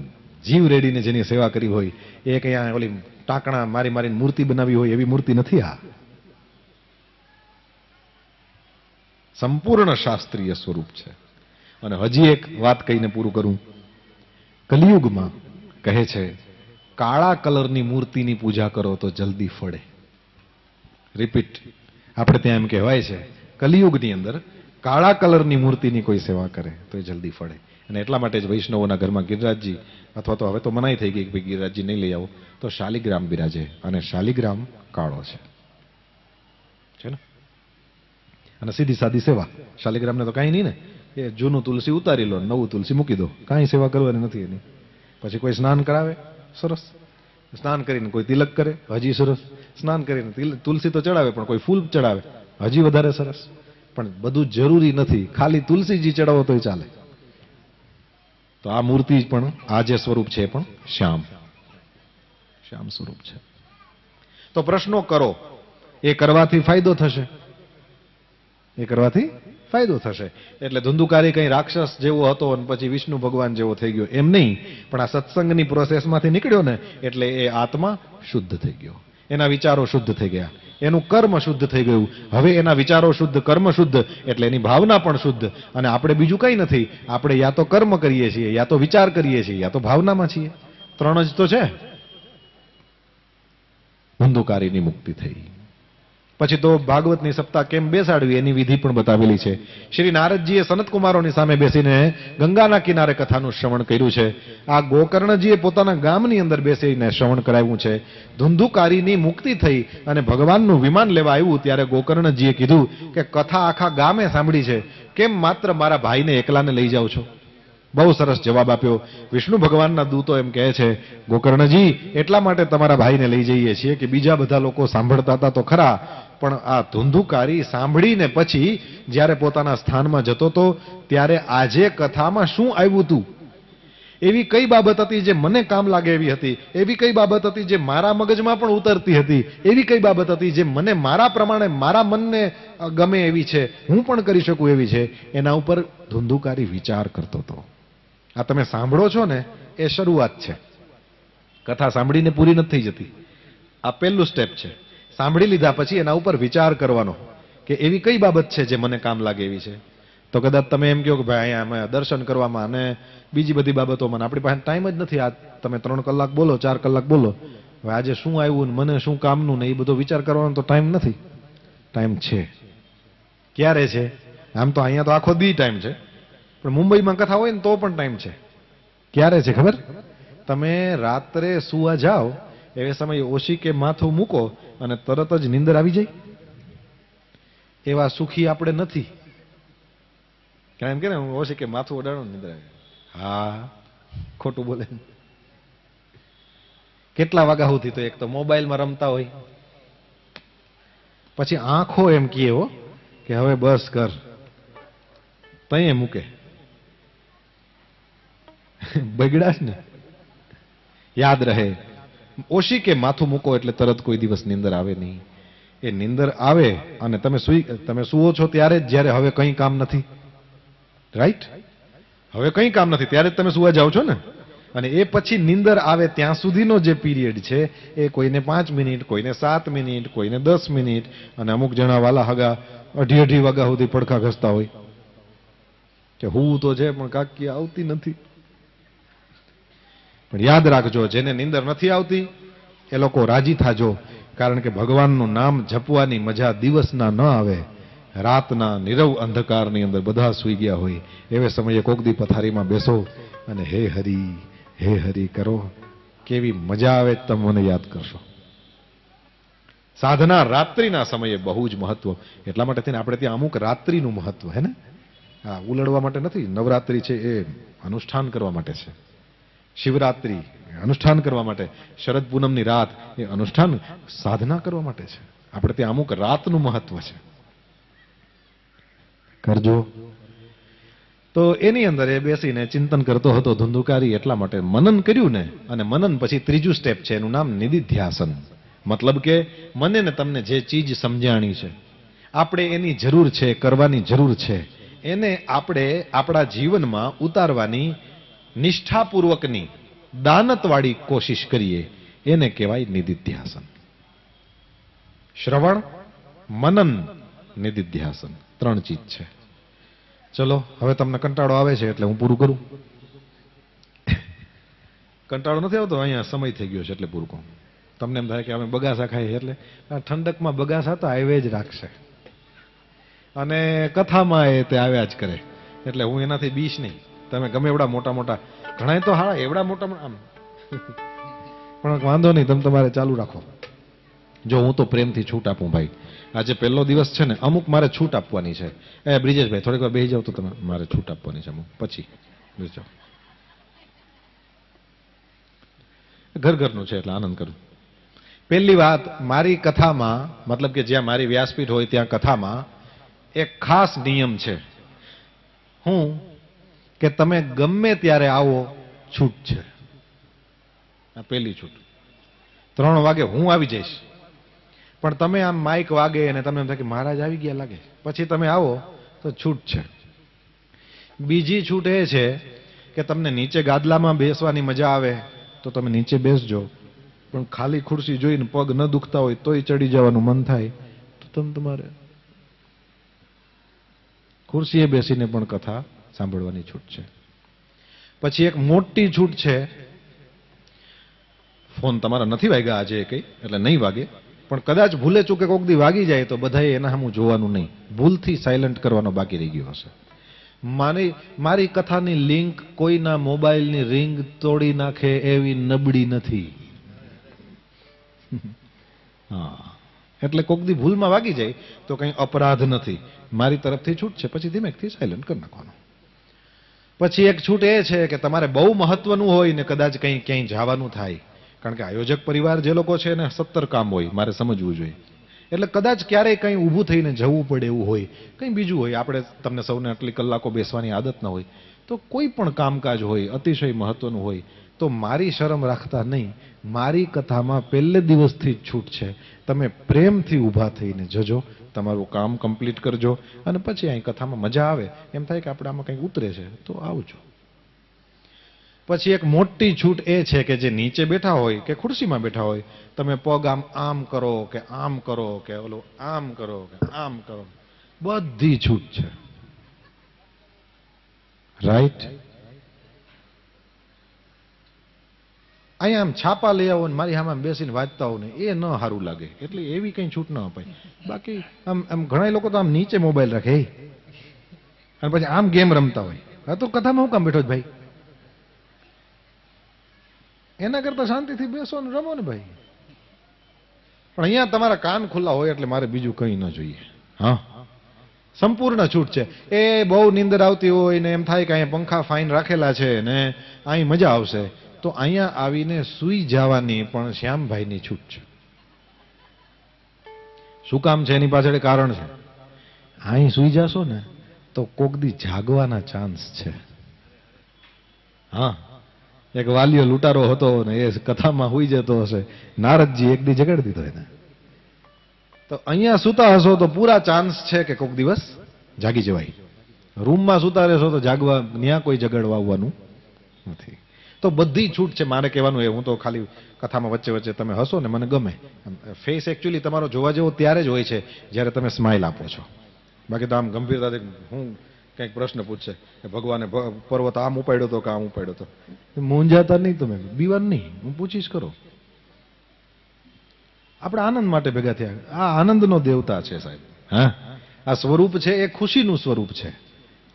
જીવ રેડીને જેની સેવા કરી હોય એ કઈ ઓલી ટાંકણા મારીને મૂર્તિ બનાવી હોય એવી મૂર્તિ નથી. આ સંપૂર્ણ શાસ્ત્રીય સ્વરૂપ છે. અને હજી એક વાત કહીને પૂરું કરું. કલિયુગમાં કહે છે કાળા કલરની મૂર્તિની પૂજા કરો તો જલ્દી ફળે. રિપીટ. આપણે ત્યાં એમ કહેવાય છે કલિયુગની અંદર કાળા કલરની મૂર્તિની કોઈ સેવા કરે તો એ જલ્દી ફળે. અને એટલા માટે જ વૈષ્ણવોના ઘરમાં ગિરિરાજજી, અથવા તો હવે તો મનાઈ થઈ ગઈ કે ભાઈ ગિરિરાજજી નહીં લઈ આવો, તો શાલિગ્રામ બિરાજે, અને શાલિગ્રામ કાળો છે ને. અને સીધી સાદી સેવા. શાલિગ્રામને તો કાંઈ નહીં ને, એ જૂનું તુલસી ઉતારી લો, નવું તુલસી મૂકી દો, કાંઈ સેવા કરવાની નથી એની. પછી કોઈ સ્નાન કરાવે, સરસ. સ્નાન કરીને કોઈ તિલક કરે, હજી સરસ. સ્નાન કરીને તુલસી તો ચડાવે, પણ કોઈ ફૂલ ચડાવે, હજી વધારે સરસ. પણ બધું જરૂરી નથી, ખાલી તુલસીજી ચડાવો તોય ચાલે. તો આ મૂર્તિ પણ, આ જે સ્વરૂપ છે પણ શ્યામ સ્વરૂપ છે. તો પ્રશ્નો કરો, એ કરવાથી ફાયદો થશે, એ કરવાથી ફાયદો થશે. એટલે ધુંધુકારી કઈ રાક્ષસ જેવો હતો અને પછી વિષ્ણુ ભગવાન જેવો થઈ ગયો એમ નહીં, પણ આ સત્સંગની પ્રોસેસમાંથી નીકળ્યો ને એટલે એ આત્મા શુદ્ધ થઈ ગયો, એના વિચારો શુદ્ધ થઈ ગયા, એનું કર્મ શુદ્ધ થઈ ગયું. હવે એના વિચારો શુદ્ધ, કર્મ શુદ્ધ, એટલે એની ભાવના પણ શુદ્ધ. અને આપણે બીજું કંઈ નથી, આપણે યા તો કર્મ કરીએ છીએ, યા તો વિચાર કરીએ છીએ, યા તો ભાવનામાં છીએ. ત્રણ જ તો છે. ધુંધુકારીની મુક્તિ થઈ. પછી તો ભાગવતની સપ્તાહ કેમ બેસાડવી એની વિધિ પણ બતાવેલી છે. શ્રી નારદજીએ સનતકુમારોની સામે બેસીને ગંગાના કિનારે કથાનું શ્રવણ કર્યું છે. આ ગોકર્ણજીએ પોતાના ગામની અંદર બેસીને શ્રવણ કરાવ્યું છે. ધુંધુકારીની મુક્તિ થઈ અને ભગવાનનું વિમાન લેવા આવ્યું ત્યારે ગોકર્ણજીએ કીધું કે કથા આખા ગામે સાંભળી છે, કેમ માત્ર મારા ભાઈને એકલાને લઈ જાઓ છો? બહુ સરસ જવાબ આપ્યો. વિષ્ણુ ભગવાનના દૂતો એમ કહે છે, ગોકર્ણજી એટલા માટે તમારા ભાઈને લઈ જઈએ છીએ કે બીજા બધા લોકો સાંભળતા હતા તો ખરા, પણ આ ધુંધુકારી સાંભળીને પછી જ્યારે પોતાના સ્થાનમાં જતો હતો ત્યારે આજે કથામાં શું આવ્યું હતું, એવી કઈ બાબત હતી જે મને કામ લાગે એવી હતી, એવી કઈ બાબત હતી જે મારા મગજમાં પણ ઉતરતી હતી, એવી કઈ બાબત હતી જે મને મારા પ્રમાણે, મારા મનને ગમે એવી છે, હું પણ કરી શકું એવી છે, એના ઉપર ધુંધુકારી વિચાર કરતો હતો. આ તમે સાંભળો છો ને, એ શરૂઆત છે. કથા સાંભળીને પૂરી નથી થઈ જતી. આ પહેલું સ્ટેપ છે. સાંભળી લીધા પછી એના ઉપર વિચાર કરવાનો કે એવી કઈ બાબત છે જે મને કામ લાગે એવી છે. તો કદાચ તમે એમ કહો કે ભાઈ અહીંયા અમે દર્શન કરવામાં અને બીજી બધી બાબતોમાં આપણી પાસે ટાઈમ જ નથી. આ તમે 3 કલાક બોલો, 4 કલાક બોલો, હવે આજે શું આવ્યું ને મને શું કામનું ને એ બધો વિચાર કરવાનો તો ટાઈમ નથી. ટાઈમ છે. ક્યારે છે? આમ તો અહીંયા તો આખો દી ટાઈમ છે, પણ મુંબઈમાં કથા હોય ને તો પણ ટાઈમ છે. ક્યારે છે ખબર? તમે રાત્રે સુવા જાઓ એ સમયે ઓશી કે માથું મૂકો અને તરત જ નીંદર આવી જાય. એવા સુખી આપણે નથી. એમ કે ને ઓશી કે માથું ઓડાડો નીંદર આવી. હા, ખોટું બોલે. કેટલા વાગ્યા સુધી? તો એક તો મોબાઈલમાં રમતા હોય, પછી આંખો એમ કહે હો કે હવે બસ કર, તઈ મૂકે. બગડાશ ને. યાદ રહે, ઓશી કે માથું મૂકો એટલે તરત કોઈ દિવસ નીંદર આવે નહીં. એ નીંદર આવે અને તમે સુવો છો ત્યારે જ, જ્યારે હવે કંઈ કામ નથી. રાઈટ? હવે કંઈ કામ નથી ત્યારે જ તમે સુવા જાઓ છો ને. અને એ પછી નીંદર આવે ત્યાં સુધીનો જે પીરિયડ છે એ કોઈને 5 મિનિટ, કોઈને 7 મિનિટ, કોઈને 10 મિનિટ, અને અમુક જણા વાલા હગા 2:30 વાગ્યા સુધી પડખા ઘસતા હોય કે હું તો છે પણ કાકી આવતી નથી. પણ યાદ રાખજો, જેને નીંદર નથી આવતી એ લોકો રાજી થાજો, કારણ કે ભગવાનનું નામ જપવાની મજા દિવસના ન આવે, રાતના નીરવ અંધકારની અંદર બધા સૂઈ ગયા હોય એવે સમયે કોકદી પથારીમાં બેસો અને હે હરી કરો, કેવી મજા આવે તમે મને યાદ કરશો. સાધના રાત્રિના સમયે બહુ જ મહત્વ. એટલા માટે થઈને આપણે ત્યાં અમુક રાત્રિનું મહત્વ હે ને. હા, ઉલડવા માટે નથી. નવરાત્રિ છે એ અનુષ્ઠાન કરવા માટે છે. શિવરાત્રિ અનુષ્ઠાન કરવા માટે, શરદ પૂનમની રાત એ અનુષ્ઠાન સાધના કરવા માટે છે. આપણે ત્યાં અમુક રાતનું મહત્વ છે. કરજો. તો એની અંદર એ બેસીને ચિંતન કરતો હતો ધુંધુકારી. એટલા માટે મનન કર્યું ને, અને મનન પછી ત્રીજું સ્ટેપ છે, એનું નામ નિધિધ્યાસન. મતલબ કે મને ને તમને જે ચીજ સમજાણી છે, આપણે એની જરૂર છે, કરવાની જરૂર છે, એને આપણે આપણા જીવનમાં ઉતારવાની નિષ્ઠાપૂર્વકની દાનતવાળી કોશિશ કરીએ, એને કહેવાય નિધિધ્યાસન. શ્રવણ, મનન, નિધિધ્યાસન 3 ચીજ છે. ચલો, હવે તમને કંટાળો આવે છે એટલે હું પૂરું કરું. કંટાળો નથી આવતો? અહીંયા સમય થઈ ગયો છે એટલે પૂરું કહું. તમને એમ થાય કે અમે બગાસા ખાઈએ, એટલે આ ઠંડકમાં બગાસા તો આવે જ રાખશે, અને કથામાં એ તે આવ્યા જ કરે. એટલે હું એનાથી બીશ નહીં. તમે ગમે એવડા મોટા મોટા, ઘણા તો હા એવડા મોટા આમ, પણ વાંધો નહીં, તમે તમારે ચાલુ રાખો. જો હું તો પ્રેમથી છૂટ આપું ભાઈ. આજે પહેલો દિવસ છે ને, અમુક મારે છૂટ આપવાની છે. બ્રિજેશભાઈ થોડીક વાર બેસી જાવ તો તમે, મારે છૂટ આપવાની છે અમુક, પછી બેસી જાઓ. ઘરનું છે એટલે આનંદ કરું. પહેલી વાત, મારી કથામાં, મતલબ કે જ્યાં મારી વ્યાસપીઠ હોય ત્યાં કથામાં એક ખાસ નિયમ છે. હું કે તમે ગમે ત્યારે આવો, છૂટ છે. આ પહેલી છૂટ. 3 વાગે હું આવી જઈશ, પણ તમે આમ માઇક વાગે અને તમને એમ થાય કે મહારાજ આવી ગયા લાગે, પછી તમે આવો તો છૂટ છે. બીજી છૂટ એ છે કે તમને નીચે ગાદલામાં બેસવાની મજા આવે તો તમે નીચે બેસજો, પણ ખાલી ખુરશી જોઈને પગ ન દુખતા હોય તોય ચડી જવાનું મન થાય તો તમે તમારે ખુરશીએ બેસીને પણ કથા સાંભળવાની છૂટ છે. પછી એક મોટી છૂટ છે, ફોન તમારા નથી વાગ્યા આજે કઈ, એટલે નહીં વાગે, પણ કદાચ ભૂલે ચૂકે કોક દી વાગી જાય તો બધાએ એના સામું જોવાનું નહીં, ભૂલથી સાયલન્ટ કરવાનો બાકી રહી ગયો હશે. મારી કથાની લિંક કોઈના મોબાઈલની રિંગ તોડી નાખે એવી નબળી નથી. હા, એટલે કોક દી ભૂલમાં વાગી જાય તો કંઈ અપરાધ નથી, મારી તરફથી છૂટ છે. પછી ધીમેથી સાયલન્ટ કરી નાખવાનું. પછી એક છૂટ એ છે કે તમારે બહુ મહત્વનું હોય ને કદાચ કંઈ ક્યાંય જવાનું થાય, કારણ કે આયોજક પરિવાર જે લોકો છે એને 17 કામ હોય, મારે સમજવું જોઈએ. એટલે કદાચ ક્યારેય કંઈ ઊભું થઈને જવું પડે એવું હોય, કંઈ બીજું હોય, આપણે તમને સૌને આટલી કલાકો બેસવાની આદત ન હોય, તો કોઈ પણ કામકાજ હોય અતિશય મહત્વનું હોય, તો મારી શરમ રાખતા નહીં, મારી કથામાં પહેલે દિવસથી જ છૂટ છે. તમે પ્રેમથી ઊભા થઈને જજો, તમારું કામ કમ્પ્લીટ કરજો, અને પછી અહીં કથામાં મજા આવે, એમ થાય કે આપણે આમાં કંઈક ઉતરે છે તો આવજો. પછી એક મોટી છૂટ એ છે કે જે નીચે બેઠા હોય કે ખુરશીમાં બેઠા હોય, તમે પગ આમ કરો કે આમ કરો કે ઓલો આમ કરો કે આમ કરો, બધી છૂટ છે. રાઈટ? અહીંયા આમ છાપા લઈ આવો ને મારી સામે બેસીને વાંચતા હો ને એ ન સારું લાગે, એટલે એવી કંઈ છૂટ ન અપાય. બાકી આમ ઘણા લોકો તો આમ નીચે મોબાઈલ રાખે અને પછી આમ ગેમ રમતા હોય. હા તો કથામાં હું કામ બેઠો ભાઈ? એના કરતા શાંતિથી બેસો ને રમો ને ભાઈ. પણ અહીંયા તમારા કાન ખુલ્લા હોય એટલે મારે બીજું કંઈ ન જોઈએ. હા, સંપૂર્ણ છૂટ છે. એ બહુ નીંદર આવતી હોય ને એમ થાય કે અહીંયા પંખા ફાઇન રાખેલા છે ને અહીં મજા આવશે, તો અહીંયા આવીને સૂઈ જવાની પણ શ્યામભાઈની છૂટ છે. શું કામ છે એની પાછળ કારણ છે. અહીં સૂઈ જશો ને તો કોક દી જાગવાના ચાન્સ છે. હા, એક વાલીઓ લૂંટારો હતો ને એ કથામાં હુઈ જતો હશે, નારદજી એક દી જગાડી દીધો એને. તો અહીંયા સૂતા હશો તો પૂરા ચાન્સ છે કે કોક દિવસ જાગી જવાય. રૂમમાં સૂતા રહેશો તો જાગવા ત્યાં કોઈ જગાડવા આવવાનું નથી. તો બધી છૂટ છે. મારે કહેવાનું એ, હું તો ખાલી કથામાં વચ્ચે વચ્ચે તમે હસો ને મને ગમે. ફેસ એકચ્યુઅલી તમારો જોવા જેવો ત્યારે જ હોય છે જ્યારે તમે સ્માઇલ આપો છો. બાકી તો આમ ગંભીરતાથી હું કંઈક પ્રશ્ન પૂછશે કે ભગવાને પર્વત આમ ઉપાડ્યો હતો કે આમ ઉપાડ્યો હતો, મૂંઝાતા નહીં, તમે બીવાનું નહીં, હું પૂછીશ કરો. આપણે આનંદ માટે ભેગા થયા. આ આનંદનો દેવતા છે સાહેબ. હા, આ સ્વરૂપ છે એ ખુશીનું સ્વરૂપ છે,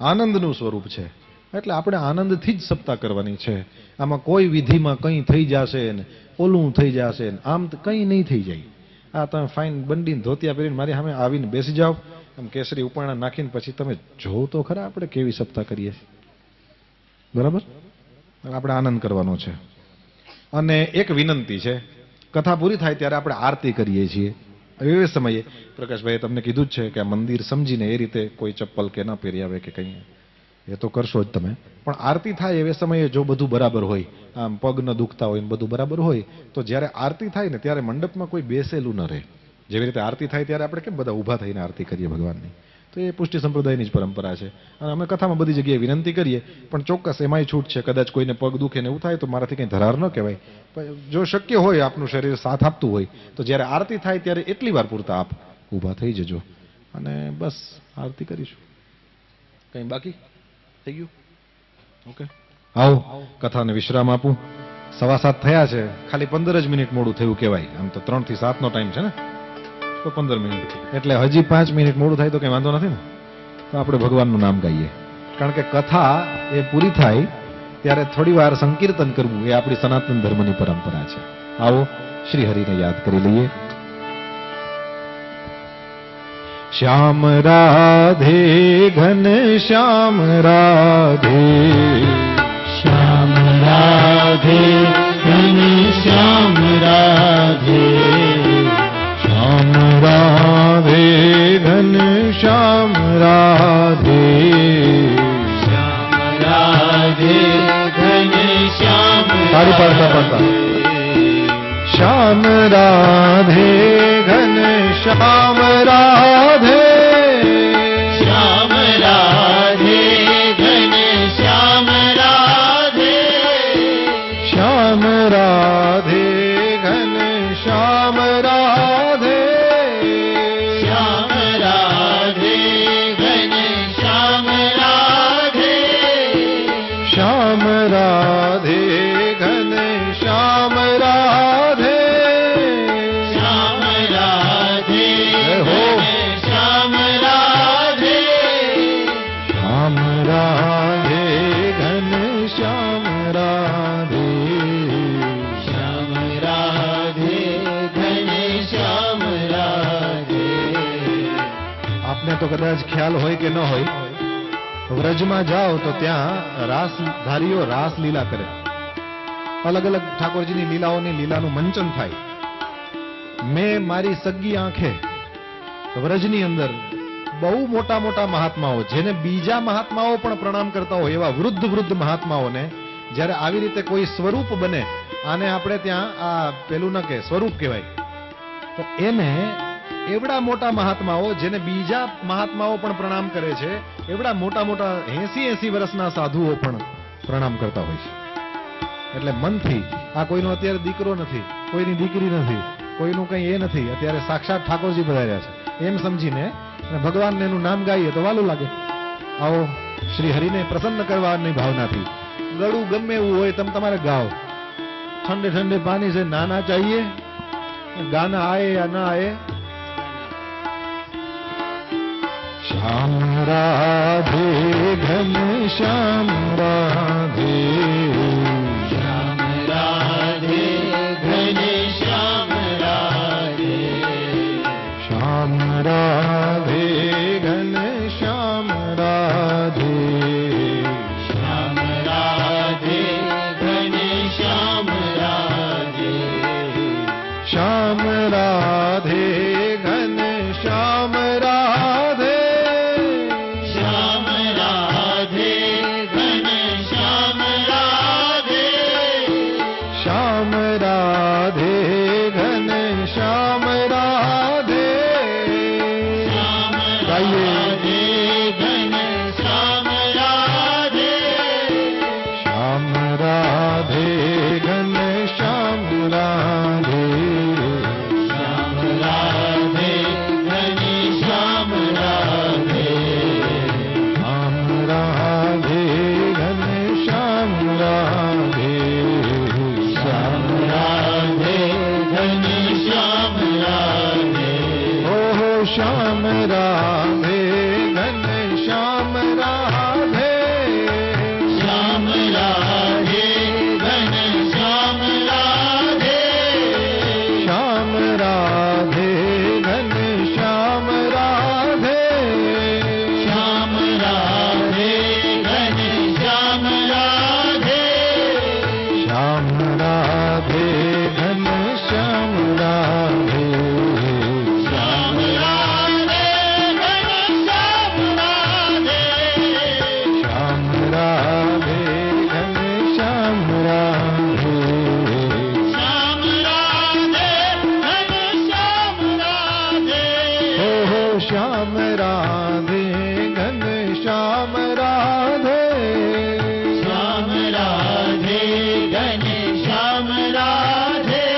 આનંદનું સ્વરૂપ છે. એટલે આપણે આનંદથી જ સપ્તાહ કરવાની છે. આમાં કોઈ વિધિમાં કંઈ થઈ જશે ને ઓલું થઈ જશે ને આમ કંઈ નહીં થઈ જાય. આ તમે ફાઇન બંડીને ધોતિયા પહેરીને મારી સામે આવીને બેસી જાઓ, આમ કેસરી ઉપાણા નાખીને પછી તમે જોવો તો ખરા આપણે કેવી સપ્તાહ કરીએ. બરાબર? આપણે આનંદ કરવાનો છે. અને એક વિનંતી છે, કથા પૂરી થાય ત્યારે આપણે આરતી કરીએ છીએ. એ સમયે પ્રકાશભાઈએ તમને કીધું જ છે કે આ મંદિર સમજીને એ રીતે કોઈ ચપ્પલ કે ના પહેરી આવે કે કંઈ, એ તો કરશો જ તમે. પણ આરતી થાય એ સમયે જો બધું બરાબર હોય, આમ પગ ન દુખતા હોય ને બધું બરાબર હોય, તો જ્યારે આરતી થાય ને ત્યારે મંડપમાં કોઈ બેસેલું ન રહે. જેવી રીતે આરતી થાય ત્યારે આપણે કેમ બધા ઊભા થઈને આરતી કરીએ ભગવાનની, તો એ પુષ્ટિ સંપ્રદાયની જ પરંપરા છે. અને અમે કથામાં બધી જગ્યાએ વિનંતી કરીએ, પણ ચોક્કસ એમાંય છૂટ છે. કદાચ કોઈને પગ દુખે ને એવું થાય તો મારાથી કંઈ ધરાર ન કહેવાય. જો શક્ય હોય, આપનું શરીર સાથ આપતું હોય, તો જ્યારે આરતી થાય ત્યારે એટલી વાર પૂરતા આપ ઊભા થઈ જજો અને બસ આરતી કરીશું. કંઈ બાકી થઈ ગયું? ઓકે, આવો કથાને વિશ્રામ આપું. 7:15 થયા છે, ખાલી 15 જ મિનિટ મોડું થયું કહેવાય. આમ તો 3 થી 7 નો ટાઈમ છે ને, તો 15 મિનિટ, એટલે હજી 5 મિનિટ મોડું થાય તો કઈ વાંધો નથી ને. તો આપણે ભગવાનનું નામ ગાઈએ, કારણ કે કથા એ પૂરી થાય ત્યારે થોડી વાર સંકીર્તન કરવું એ આપણી સનાતન ધર્મની પરંપરા છે. આવો શ્રી હરિને યાદ કરી લઈએ. શ્યામ રાધે ઘન શ્યામ રાધે, શ્યામ રાધે ઘન શ્યામ રાધે, શ્યામ રાધે ઘન શ્યામ રાધે, શ્યામ રાધે ઘન શ્યામ તાળી પાડતા પાડતા. શ્યામ રાધે ઘન શ્યામ રાધે, શ્યામ રાધે ઘન શ્યામ રાધે, શ્યામ રાધે ઘન શ્યામ રાધે, શ્યામ રાધે ઘન શ્યામ રાધે, શ્યામ રાધે ઘન શ્યામ રાધે, શ્યામ રાધે હો. શ્યામ રાધે, શ્યામ રાધે ઘન શ્યામ રાધે, શ્યામ રાધે ઘન શ્યામ રાધે. આપને તો કદાચ ખ્યાલ હોય કે ન હોય, વ્રજમાં જાઓ તો ત્યાં રાસધારીઓ રાસ લીલા કરે. અલગ અલગ ઠાકોરજીની લીલાનું મંચન થાય. મેં મારી સગી આંખે વ્રજની અંદર બહુ મોટા મોટા મહાત્માઓ, જેને બીજા મહાત્માઓ પણ પ્રણામ કરતા હોય એવા વૃદ્ધ વૃદ્ધ મહાત્માઓને જ્યારે આવી રીતે કોઈ સ્વરૂપ બને, આને આપણે ત્યાં આ પેલું ન કે સ્વરૂપ કહેવાય, તો એને એવડા મોટા મહાત્માઓ જેને બીજા મહાત્માઓ પણ પ્રણામ કરે છે, એવડા મોટા મોટા 80 વર્ષના સાધુઓ પણ પ્રણામ કરતા હોય છે. એટલે મનથી આ કોઈનો અત્યારે દીકરો નથી, કોઈની દીકરી નથી, કોઈનું કઈ એ નથી, અત્યારે સાક્ષાત ઠાકોરજી પધાર્યા છે એમ સમજીને અને ભગવાનને એનું નામ ગાઈએ તો વાલું લાગે. આવો શ્રી હરિને પ્રસન્ન કરવાની ભાવનાથી ગળું ગમે એવું હોય તમે તમારે ગાઓ. ઠંડે ઠંડે પાણી से नहाना चाहिए, गाना आए या ना आए. श्याम राधे घन श्याम राधे, श्याम राधे घन श्याम राधे, श्याम राधे घन श्याम राधे, श्याम राधे घन श्याम राधे, श्याम राधे घन श्याम राधे, श्याम राधे घन श्याम राधे, श्याम राधे घन श्याम राधे. श्याम गाइए. राधे घन श्याम राधे, श्याम राधे घन श्याम राधे, श्याम राधे घन श्याम राधे, श्याम राधे घन श्याम राधे, श्याम राधे घन श्याम राधे, ओहो श्याम राधे घन श्याम राधे, श्याम राधे घन श्याम राधे, श्याम राधे घन श्याम राधे, श्याम राधे घन श्याम राधे, श्याम राधे घन श्याम राधे, श्याम राधे घन श्याम राधे, श्याम राधे घन श्याम राधे, श्याम राधे घन श्याम राधे, ओहो श्याम राधे घन श्याम राधे, श्याम राधे घन श्याम राधे,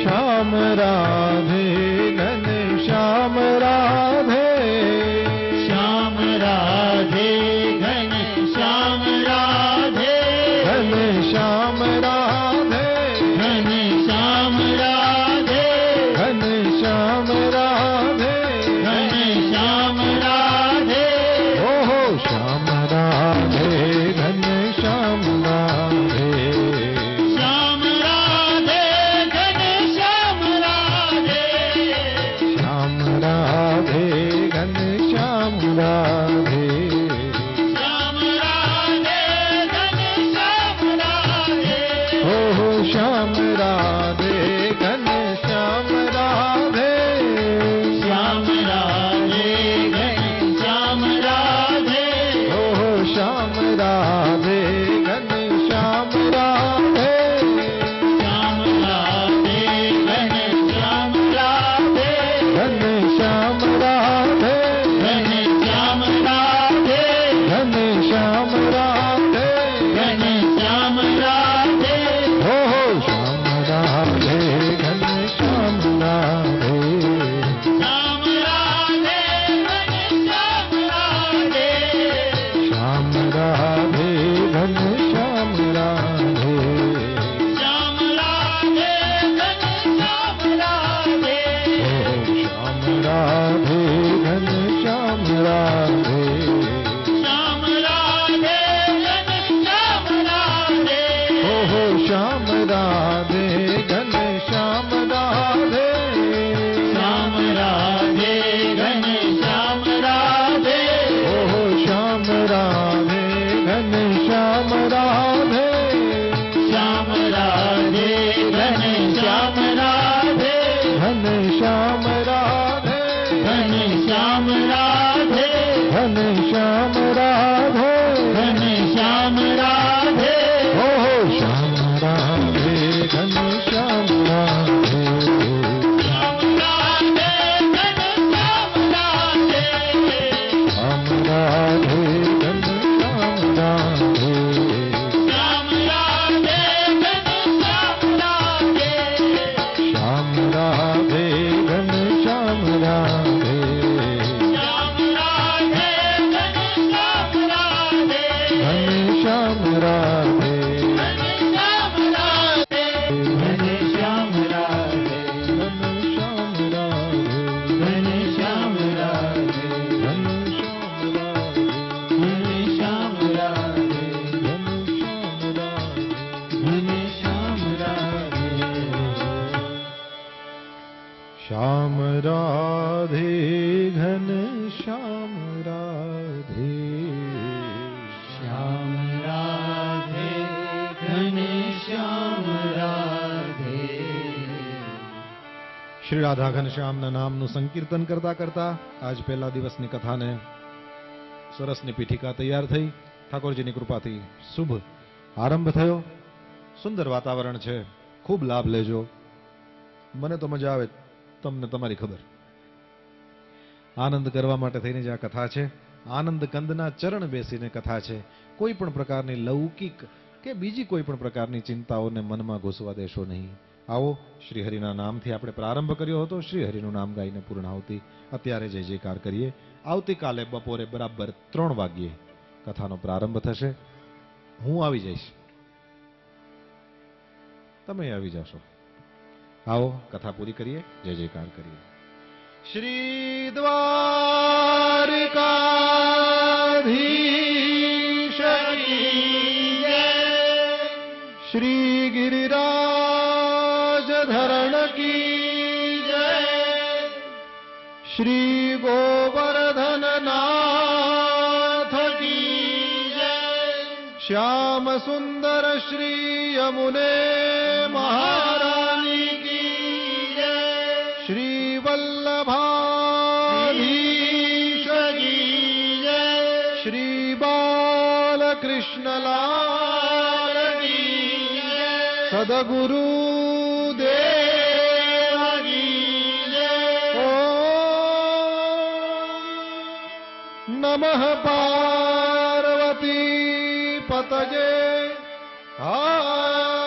श्याम राधे घन श्याम राधे, श्याम राधे घन श्याम राधे, घन श्याम राधे. श्याम राधे घन श्याम राधे श्याम राधे घन श्याम राधे ओहो श्याम राधे घन श्याम राधे श्याम राधे घन श्याम राधे घन श्याम राधे घन श्याम राधे घन श्याम राधे घन श्याम राधे ओहो श्याम राधे घन श्याम राधे श्याम राधे घन श्याम राधे श्याम राधे घन श्याम राधे श्याम राधे घन श्याम राधे ओहो श्याम राधे घन श्याम राधे श्याम राधे घन श्याम राधे ओहो श्याम राधे घन श्याम राधे श्याम राधे घन श्याम राधे ओहो श्याम राधे घन श्याम राधे श्याम राधे घन श्याम राधे घन श्याम राधे घन श्याम राधे घन श्याम राधे घन श्याम राधे ओहो श्याम राधे घन श्याम राधे श्याम राधे घन श्याम राधे श्याम राधे घन श्याम राधे श्याम राधे घन श्याम राधे श्याम राधे घन श्याम राधे श्याम राधे घन श्याम राधे घन श्याम राधे घन श्याम राधे घन श्याम राधे घन श्याम राधे घन श्याम राधे घन श्याम राधे घन श्याम राधे घन श्याम राधे घन श्याम राधे श्याम राधे घन श्याम राधे श्याम राधे घन श्याम राधे શ્રી રાધા ઘનશ્યામના નામનું સંકીર્તન કરતા કરતા આજ પહેલા દિવસની કથાને સરસની પીઠિકા તૈયાર થઈ ઠાકોરજીની કૃપાથી શુભ આરંભ થયો. સુંદર વાતાવરણ છે, ખૂબ લાભ લેજો. મને તો મજા આવે, તમને તમારી ખબર. આનંદ કરવા માટે થઈને જ આ કથા છે. આનંદ કંદના ચરણ બેસીને કથા છે. કોઈ પણ પ્રકારની લૌકિક કે બીજી કોઈ પણ પ્રકારની ચિંતાઓને મનમાં ઘૂસવા દેશો નહીં. આવો, શ્રી હરિના નામથી આપણે પ્રારંભ કર્યો હતો. શ્રી હરિનું નામ ગાઈને પૂર્ણાહુતિ અત્યારે જય જયકાર કરીએ. આવતીકાલે બપોરે બરાબર 3 વાગ્યે કથાનો પ્રારંભ થશે. હું આવી જઈશ, તમે આવી જશો. આવો, કથા પૂરી કરીએ, જય જયકાર કરીએ. શ્રી દ્વારકાધીશ કી જય, શ્રી ગિરિરાજ ધરણ કી જય, શ્રી ગોવર્ધન નાથ કી જય, શ્યામ સુંદર શ્રી યમુને મહારાણી કી જય, શ્રી વલ્લભાધીશ કી જય, શ્રી બાલકૃષ્ણલાલ કી જય, સદગુરુ દેવ કી જય. ઓમ નમઃ પાર્વતી પતજે. હા